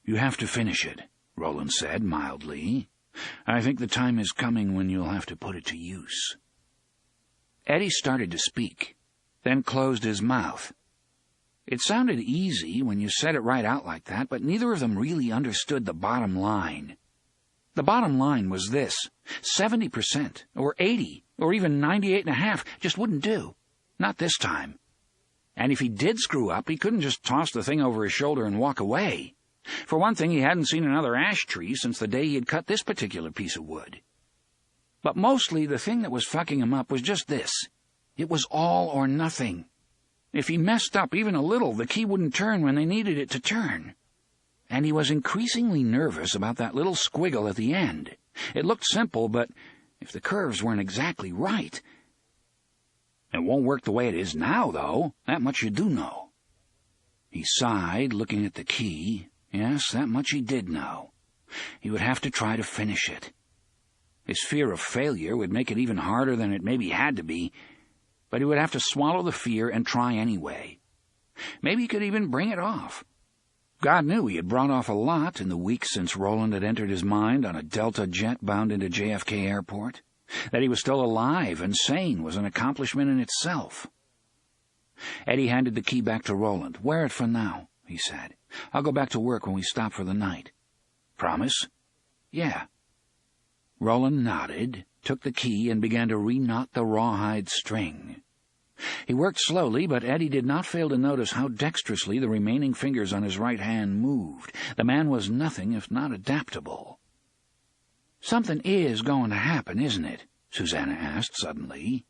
"You have to finish it," Roland said mildly. "I think the time is coming when you'll have to put it to use." Eddie started to speak, then closed his mouth. It sounded easy when you said it right out like that, but neither of them really understood the bottom line. The bottom line was this: 70%, or 80, or even 98.5 just wouldn't do. Not this time. And if he did screw up, he couldn't just toss the thing over his shoulder and walk away. For one thing, he hadn't seen another ash tree since the day he had cut this particular piece of wood. But mostly the thing that was fucking him up was just this: it was all or nothing. If he messed up even a little, the key wouldn't turn when they needed it to turn. And he was increasingly nervous about that little squiggle at the end. It looked simple, but if the curves weren't exactly right... It won't work the way it is now, though. That much you do know. He sighed, looking at the key. Yes, that much he did know. He would have to try to finish it. His fear of failure would make it even harder than it maybe had to be, but he would have to swallow the fear and try anyway. Maybe he could even bring it off. God knew he had brought off a lot in the weeks since Roland had entered his mind on a Delta jet bound into JFK Airport. That he was still alive and sane was an accomplishment in itself. Eddie handed the key back to Roland. "Wear it for now," he said. "I'll go back to work when we stop for the night." "Promise?" "Yeah." Roland nodded, took the key, and began to re-knot the rawhide string. He worked slowly, but Eddie did not fail to notice how dexterously the remaining fingers on his right hand moved. The man was nothing if not adaptable. "Something is going to happen, isn't it?" Susanna asked suddenly.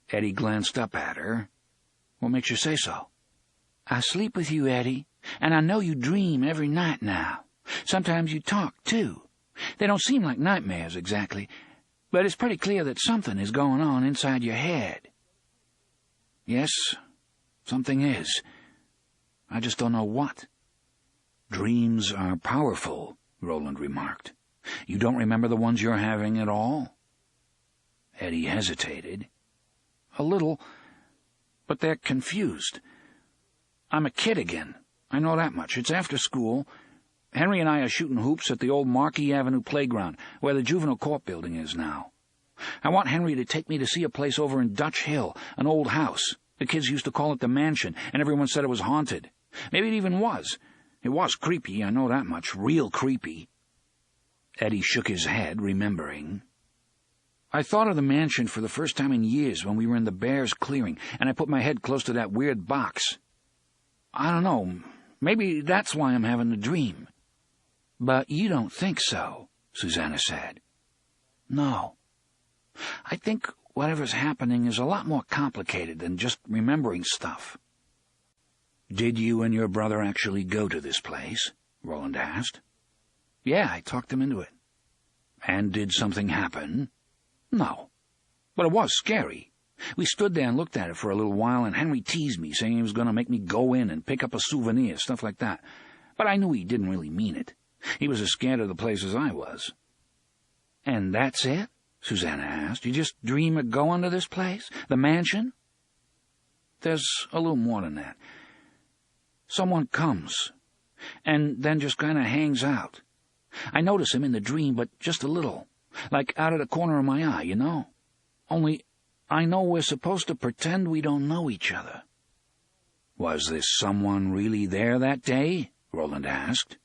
Eddie glanced up at her. "What makes you say so?" "I sleep with you, Eddie, and I know you dream every night now. Sometimes you talk, too. They don't seem like nightmares exactly, but it's pretty clear that something is going on inside your head." "Yes, something is. I just don't know what." "Dreams are powerful," Roland remarked. "You don't remember the ones you're having at all?" Eddie hesitated. "A little, but they're confused. I'm a kid again. I know that much. It's after school. Henry and I are shooting hoops at the old Marquis Avenue playground, where the juvenile court building is now. I want Henry to take me to see a place over in Dutch Hill, an old house. The kids used to call it the Mansion, and everyone said it was haunted. Maybe it even was. It was creepy, I know that much. Real creepy." Eddie shook his head, remembering. "I thought of the Mansion for the first time in years when we were in the Bears clearing, and I put my head close to that weird box. I don't know, maybe that's why I'm having the dream." "But you don't think so," Susanna said. "No. I think whatever's happening is a lot more complicated than just remembering stuff." "Did you and your brother actually go to this place?" Roland asked. "Yeah, I talked him into it." "And did something happen?" "No. But it was scary. We stood there and looked at it for a little while, and Henry teased me, saying he was going to make me go in and pick up a souvenir, stuff like that. But I knew he didn't really mean it. He was as scared of the place as I was." "And that's it?" Susanna asked. "You just dream of going to this place? The mansion?" "There's a little more than that. Someone comes, and then just kind of hangs out. I notice him in the dream, but just a little, like out of the corner of my eye, you know? Only I know we're supposed to pretend we don't know each other." "Was this someone really there that day?" Roland asked.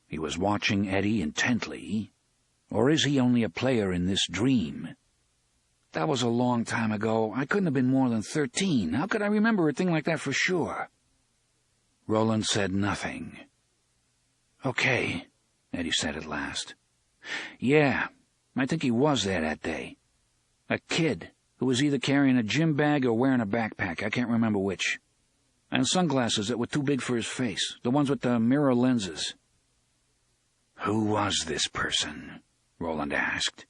He was watching Eddie intently. "Or is he only a player in this dream?" "That was a long time ago. I couldn't have been more than 13. How could I remember a thing like that for sure?" Roland said nothing. "Okay," Eddie said at last. "Yeah, I think he was there that day. A kid who was either carrying a gym bag or wearing a backpack, I can't remember which. And sunglasses that were too big for his face, the ones with the mirror lenses." "Who was this person?" Roland asked.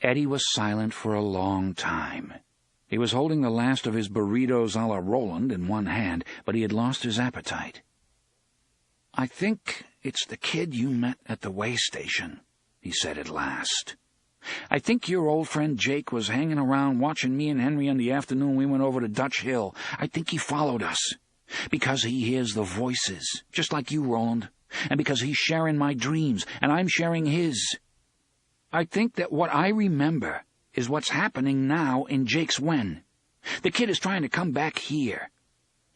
Eddie was silent for a long time. He was holding the last of his burritos a la Roland in one hand, but he had lost his appetite. "I think it's the kid you met at the way station," he said at last. "I think your old friend Jake was hanging around watching me and Henry on the afternoon we went over to Dutch Hill. I think he followed us, because he hears the voices, just like you, Roland, and because he's sharing my dreams, and I'm sharing his. I think that what I remember is what's happening now in Jake's Wen. The kid is trying to come back here.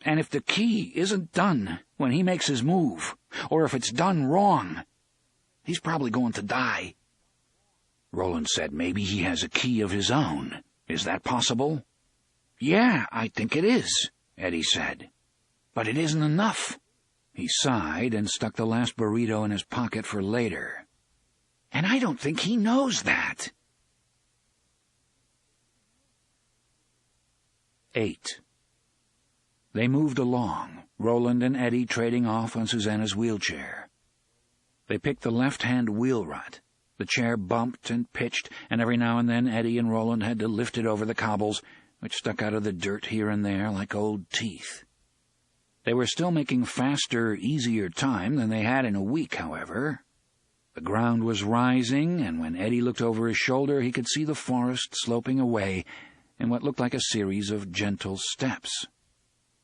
And if the key isn't done when he makes his move, or if it's done wrong, he's probably going to die." Roland said maybe he has a key of his own. "Is that possible?" "Yeah, I think it is," Eddie said. "But it isn't enough." He sighed and stuck the last burrito in his pocket for later. "And I don't think he knows that." 8. They moved along, Roland and Eddie trading off on Susanna's wheelchair. They picked the left-hand wheel rut. The chair bumped and pitched, and every now and then Eddie and Roland had to lift it over the cobbles, which stuck out of the dirt here and there like old teeth. They were still making faster, easier time than they had in a week, however. The ground was rising, and when Eddie looked over his shoulder, he could see the forest sloping away in what looked like a series of gentle steps.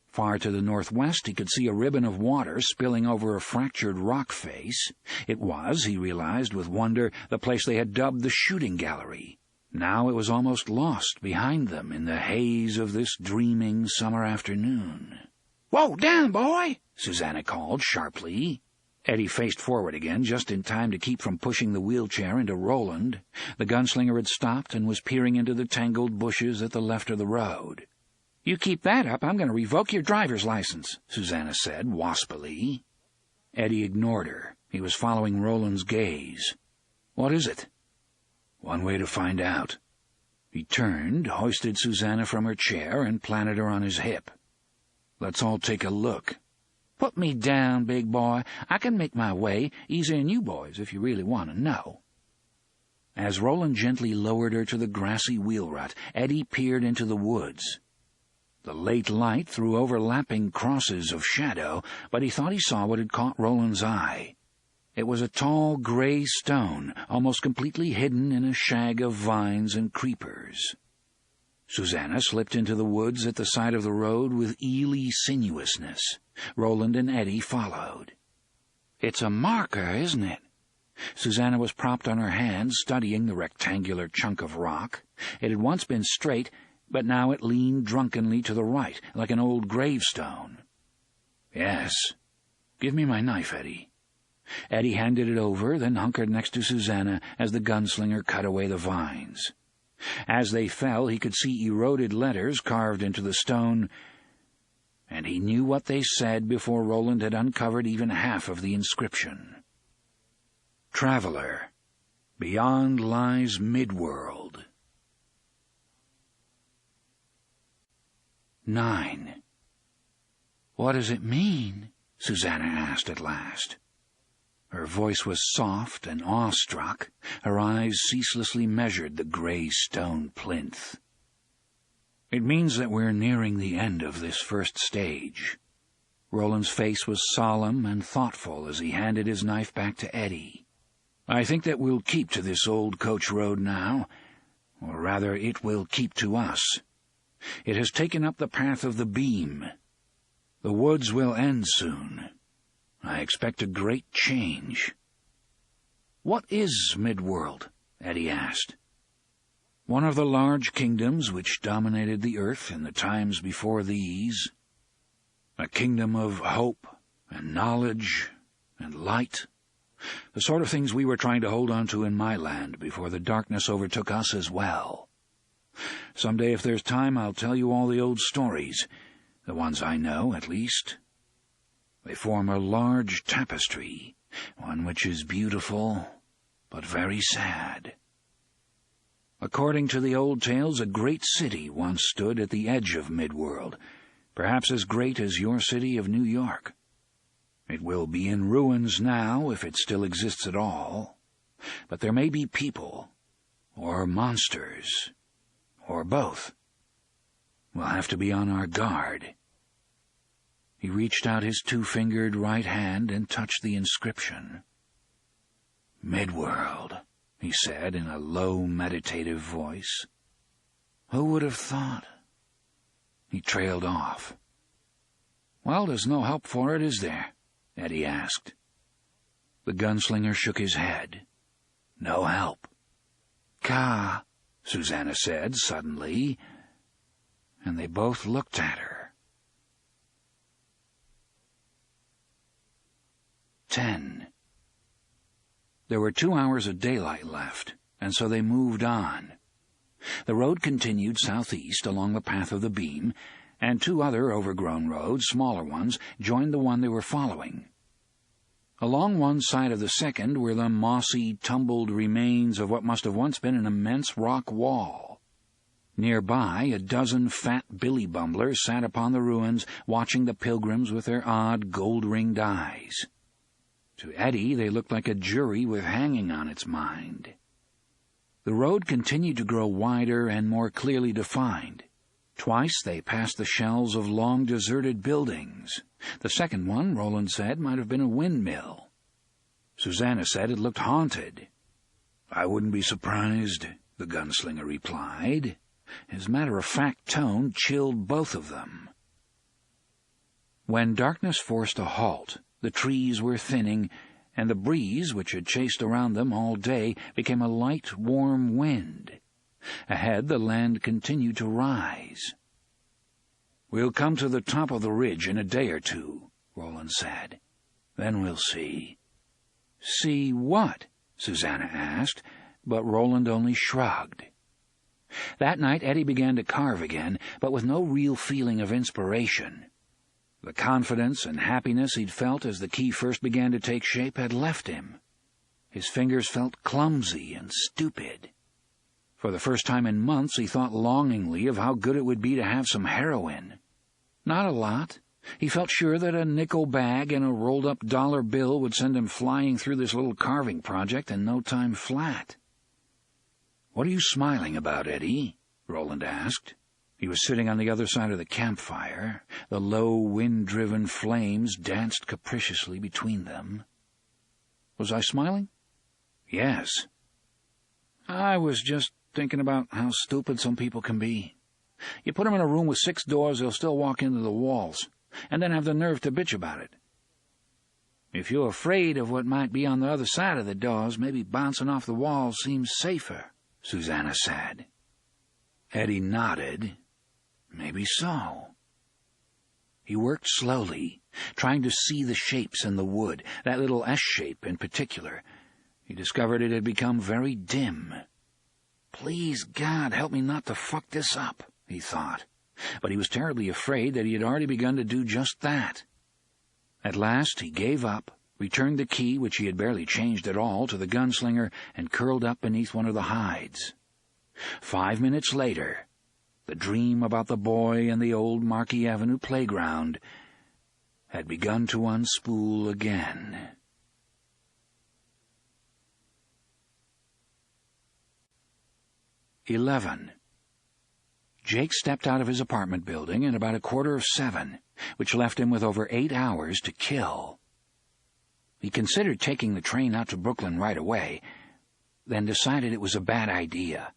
Far to the northwest, he could see a ribbon of water spilling over a fractured rock face. It was, he realized with wonder, the place they had dubbed the shooting gallery. Now it was almost lost behind them in the haze of this dreaming summer afternoon. "Whoa, down, boy!" Susanna called sharply. Eddie faced forward again, just in time to keep from pushing the wheelchair into Roland. The gunslinger had stopped and was peering into the tangled bushes at the left of the road. "You keep that up, I'm going to revoke your driver's license," Susanna said waspily. Eddie ignored her. He was following Roland's gaze. "What is it?" "One way to find out." He turned, hoisted Susanna from her chair, and planted her on his hip. "Let's all take a look." "Put me down, big boy. I can make my way, easier than you boys, if you really want to know." As Roland gently lowered her to the grassy wheel rut, Eddie peered into the woods. The late light threw overlapping crosses of shadow, but he thought he saw what had caught Roland's eye. It was a tall gray stone, almost completely hidden in a shag of vines and creepers. Susanna slipped into the woods at the side of the road with eely sinuousness. Roland and Eddie followed. "It's a marker, isn't it?" Susanna was propped on her hands, studying the rectangular chunk of rock. It had once been straight, but now it leaned drunkenly to the right, like an old gravestone. "Yes. Give me my knife, Eddie." Eddie handed it over, then hunkered next to Susanna as the gunslinger cut away the vines. As they fell, he could see eroded letters carved into the stone, and he knew what they said before Roland had uncovered even half of the inscription. "Traveler, beyond lies Midworld." 9. "What does it mean?" Susanna asked at last. Her voice was soft and awestruck. Her eyes ceaselessly measured the grey stone plinth. "It means that we're nearing the end of this first stage." Roland's face was solemn and thoughtful as he handed his knife back to Eddie. "I think that we'll keep to this old coach road now, or rather it will keep to us. It has taken up the path of the beam. The woods will end soon. I expect a great change." "What is Midworld?" Eddie asked. "One of the large kingdoms which dominated the earth in the times before these. A kingdom of hope and knowledge and light. The sort of things we were trying to hold on to in my land before the darkness overtook us as well. Someday, if there's time, I'll tell you all the old stories, the ones I know, at least. They form a large tapestry, one which is beautiful, but very sad. According to the old tales, a great city once stood at the edge of Midworld, perhaps as great as your city of New York. It will be in ruins now, if it still exists at all, but there may be people, or monsters, or both. We'll have to be on our guard." He reached out his two-fingered right hand and touched the inscription. "Midworld," he said in a low, meditative voice. "Who would have thought?" He trailed off. "Well, there's no help for it, is there?" Eddie asked. The gunslinger shook his head. "No help." "Ka," Susanna said suddenly, and they both looked at her. 10. There were 2 hours of daylight left, and so they moved on. The road continued southeast along the path of the beam, and 2 other overgrown roads, smaller ones, joined the one they were following. Along one side of the second were the mossy, tumbled remains of what must have once been an immense rock wall. Nearby, a dozen fat billy bumblers sat upon the ruins, watching the pilgrims with their odd, gold-ringed eyes. To Eddie, they looked like a jury with hanging on its mind. The road continued to grow wider and more clearly defined. Twice they passed the shells of long deserted buildings. The second one, Roland said, might have been a windmill. Susanna said it looked haunted. "I wouldn't be surprised," the gunslinger replied. His matter-of-fact tone chilled both of them. When darkness forced a halt, the trees were thinning, and the breeze, which had chased around them all day, became a light, warm wind. Ahead, the land continued to rise. "We'll come to the top of the ridge in a day or two," Roland said. "Then we'll see." "See what?" Susanna asked, but Roland only shrugged. That night Eddie began to carve again, but with no real feeling of inspiration. The confidence and happiness he'd felt as the key first began to take shape had left him. His fingers felt clumsy and stupid. For the first time in months, he thought longingly of how good it would be to have some heroin. Not a lot. He felt sure that a nickel bag and a rolled-up dollar bill would send him flying through this little carving project in no time flat. "What are you smiling about, Eddie?" Roland asked. He was sitting on the other side of the campfire. The low, wind-driven flames danced capriciously between them. "Was I smiling?" "Yes." "I was just thinking about how stupid some people can be. You put them in a room with 6 doors, they'll still walk into the walls, and then have the nerve to bitch about it. If you're afraid of what might be on the other side of the doors, maybe bouncing off the walls seems safer," Susanna said. Eddie nodded. Maybe so. He worked slowly, trying to see the shapes in the wood, that little S-shape in particular. He discovered it had become very dim. "Please, God, help me not to fuck this up," he thought. But he was terribly afraid that he had already begun to do just that. At last he gave up, returned the key, which he had barely changed at all, to the gunslinger, and curled up beneath one of the hides. 5 minutes later, the dream about the boy and the old Marquis Avenue playground had begun to unspool again. "11. Jake stepped out of his apartment building at about 6:45, which left him with over 8 hours to kill. He considered taking the train out to Brooklyn right away, then decided it was a bad idea.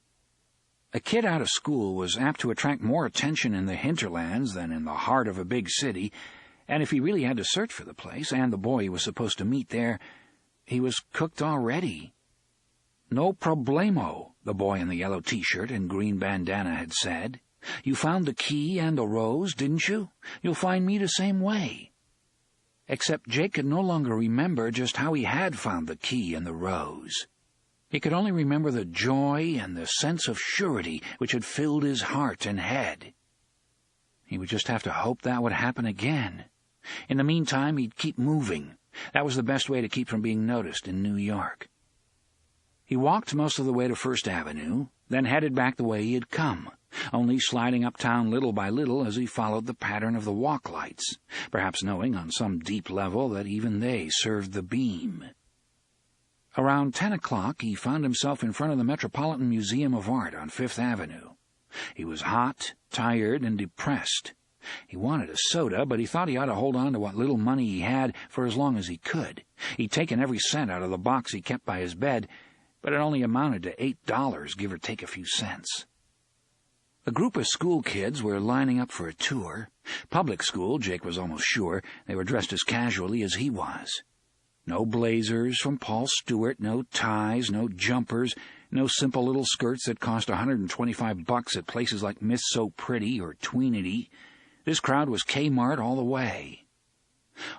A kid out of school was apt to attract more attention in the hinterlands than in the heart of a big city, and if he really had to search for the place and the boy he was supposed to meet there, he was cooked already. "No problemo," the boy in the yellow T-shirt and green bandana had said. "You found the key and the rose, didn't you? You'll find me the same way." Except Jake could no longer remember just how he had found the key and the rose. He could only remember the joy and the sense of surety which had filled his heart and head. He would just have to hope that would happen again. In the meantime, he'd keep moving. That was the best way to keep from being noticed in New York. He walked most of the way to First Avenue, then headed back the way he had come, only sliding uptown little by little as he followed the pattern of the walk lights, perhaps knowing on some deep level that even they served the beam. Around 10 o'clock, he found himself in front of the Metropolitan Museum of Art on Fifth Avenue. He was hot, tired, and depressed. He wanted a soda, but he thought he ought to hold on to what little money he had for as long as he could. He'd taken every cent out of the box he kept by his bed, but it only amounted to $8, give or take a few cents. A group of school kids were lining up for a tour. Public school, Jake was almost sure. They were dressed as casually as he was. No blazers from Paul Stewart, no ties, no jumpers, no simple little skirts that cost $125 at places like Miss So Pretty or Tweenity. This crowd was Kmart all the way.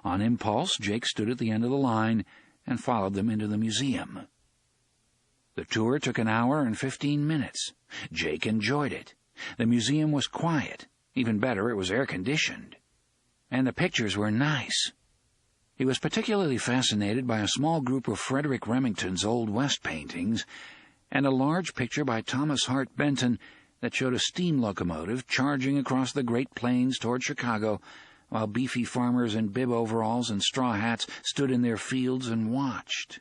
On impulse, Jake stood at the end of the line and followed them into the museum. The tour took an hour and 15 minutes. Jake enjoyed it. The museum was quiet. Even better, it was air-conditioned. And the pictures were nice. He was particularly fascinated by a small group of Frederick Remington's Old West paintings and a large picture by Thomas Hart Benton that showed a steam locomotive charging across the Great Plains toward Chicago while beefy farmers in bib overalls and straw hats stood in their fields and watched.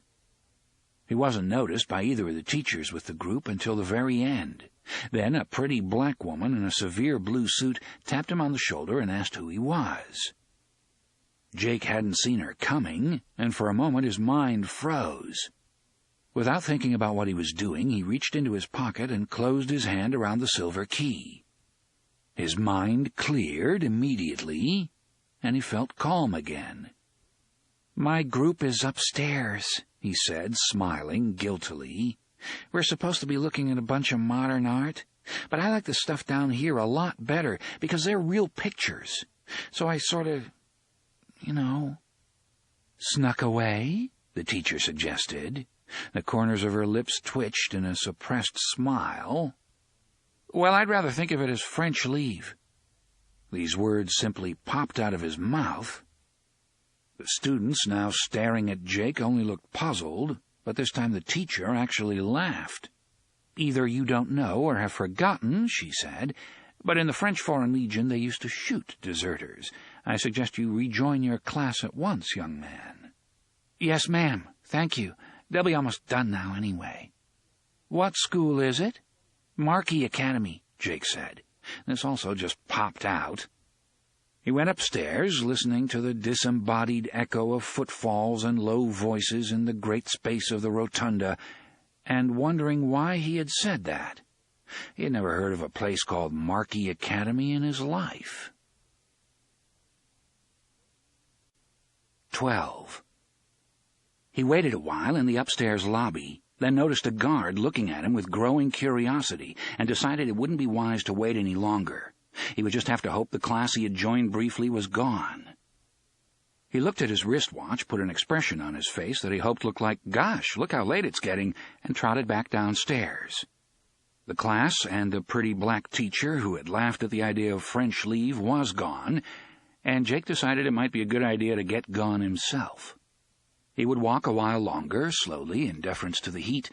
He wasn't noticed by either of the teachers with the group until the very end. Then a pretty black woman in a severe blue suit tapped him on the shoulder and asked who he was. Jake hadn't seen her coming, and for a moment his mind froze. Without thinking about what he was doing, he reached into his pocket and closed his hand around the silver key. His mind cleared immediately, and he felt calm again. "My group is upstairs," he said, smiling guiltily. "We're supposed to be looking at a bunch of modern art, but I like the stuff down here a lot better because they're real pictures. So I sort of, snuck away," the teacher suggested. The corners of her lips twitched in a suppressed smile. "Well, I'd rather think of it as French leave." These words simply popped out of his mouth. The students, now staring at Jake, only looked puzzled, but this time the teacher actually laughed. "Either you don't know or have forgotten," she said, "but in the French Foreign Legion they used to shoot deserters. I suggest you rejoin your class at once, young man." "Yes, ma'am, thank you. They'll be almost done now anyway." "What school is it?" "Marquis Academy," Jake said. This also just popped out. He went upstairs, listening to the disembodied echo of footfalls and low voices in the great space of the rotunda, and wondering why he had said that. He had never heard of a place called Marquis Academy in his life. 12. He waited a while in the upstairs lobby, then noticed a guard looking at him with growing curiosity, and decided it wouldn't be wise to wait any longer. He would just have to hope the class he had joined briefly was gone. He looked at his wristwatch, put an expression on his face that he hoped looked like, "Gosh, look how late it's getting," and trotted back downstairs. The class and the pretty black teacher who had laughed at the idea of French leave was gone, and Jake decided it might be a good idea to get gone himself. He would walk a while longer, slowly, in deference to the heat,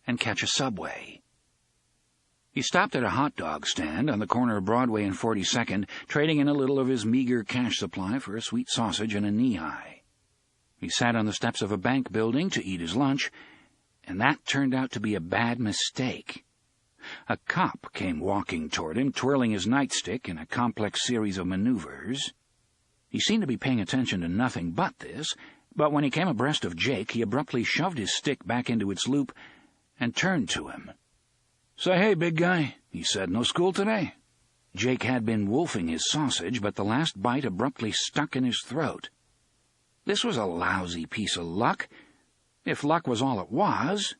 and catch a subway. He stopped at a hot dog stand on the corner of Broadway and 42nd, trading in a little of his meager cash supply for a sweet sausage and a knee-high. He sat on the steps of a bank building to eat his lunch, and that turned out to be a bad mistake. A cop came walking toward him, twirling his nightstick in a complex series of maneuvers. He seemed to be paying attention to nothing but this, but when he came abreast of Jake, he abruptly shoved his stick back into its loop and turned to him. "Say, hey, big guy," he said, "no school today?" Jake had been wolfing his sausage, but the last bite abruptly stuck in his throat. This was a lousy piece of luck, if luck was all it was.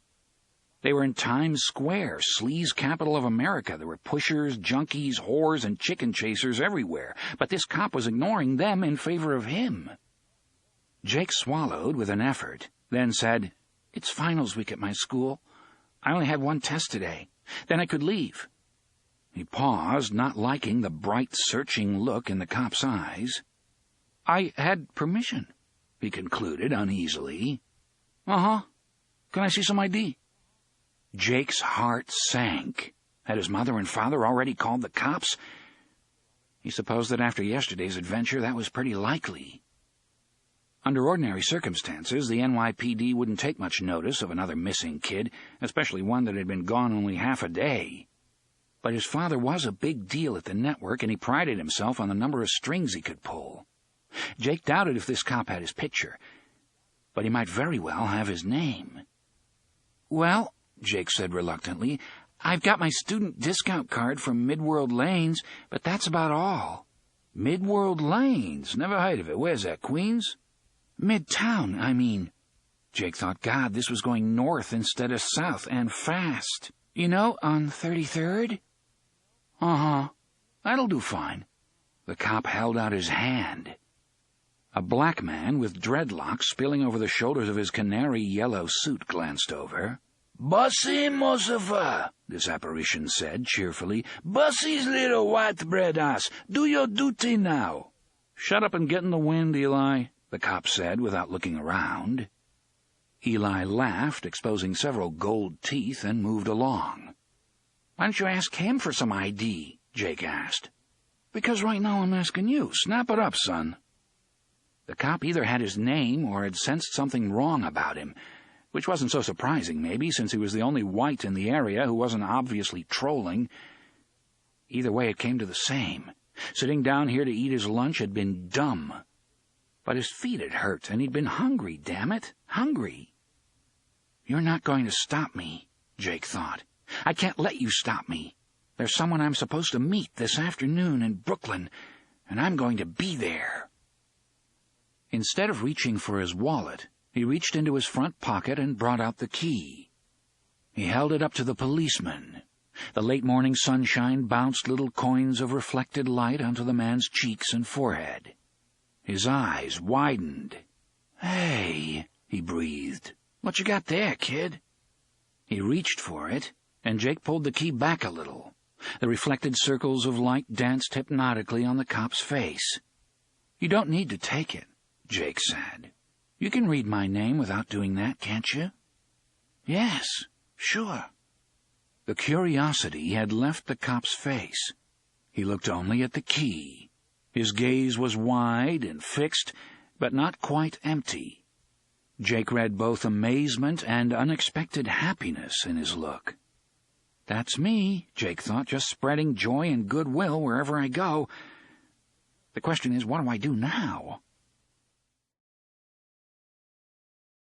They were in Times Square, sleaze capital of America. There were pushers, junkies, whores, and chicken chasers everywhere, but this cop was ignoring them in favor of him. Jake swallowed with an effort, then said, "It's finals week at my school. I only had one test today. Then I could leave." He paused, not liking the bright, searching look in the cop's eyes. "I had permission," he concluded uneasily. "Uh-huh. Can I see some ID?" Jake's heart sank. Had his mother and father already called the cops? He supposed that after yesterday's adventure that was pretty likely. Under ordinary circumstances, the NYPD wouldn't take much notice of another missing kid, especially one that had been gone only half a day. But his father was a big deal at the network, and he prided himself on the number of strings he could pull. Jake doubted if this cop had his picture, but he might very well have his name. "Well," Jake said reluctantly, "I've got my student discount card from Midworld Lanes, but that's about all." "Midworld Lanes? Never heard of it. Where's that, Queens?" "Midtown, I mean." Jake thought, God, this was going north instead of south, and fast. "You know, on 33rd? "Uh-huh. That'll do fine." The cop held out his hand. A black man with dreadlocks spilling over the shoulders of his canary-yellow suit glanced over. "Bussy, Mosifa," this apparition said cheerfully. "Bussy's little white bread ass. Do your duty now." "Shut up and get in the wind, Eli," the cop said without looking around. Eli laughed, exposing several gold teeth, and moved along. "Why don't you ask him for some ID?" Jake asked. "Because right now I'm asking you. Snap it up, son." The cop either had his name or had sensed something wrong about him, which wasn't so surprising, maybe, since he was the only white in the area who wasn't obviously trolling. Either way, it came to the same. Sitting down here to eat his lunch had been dumb. But his feet had hurt, and he'd been hungry, damn it, hungry. "You're not going to stop me," Jake thought. "I can't let you stop me. There's someone I'm supposed to meet this afternoon in Brooklyn, and I'm going to be there." Instead of reaching for his wallet, he reached into his front pocket and brought out the key. He held it up to the policeman. The late morning sunshine bounced little coins of reflected light onto the man's cheeks and forehead. His eyes widened. "Hey," he breathed. "What you got there, kid?" He reached for it, and Jake pulled the key back a little. The reflected circles of light danced hypnotically on the cop's face. "You don't need to take it," Jake said. "You can read my name without doing that, can't you?" "Yes, sure." The curiosity had left the cop's face. He looked only at the key. His gaze was wide and fixed, but not quite empty. Jake read both amazement and unexpected happiness in his look. "That's me," Jake thought, "just spreading joy and goodwill wherever I go. The question is, what do I do now?"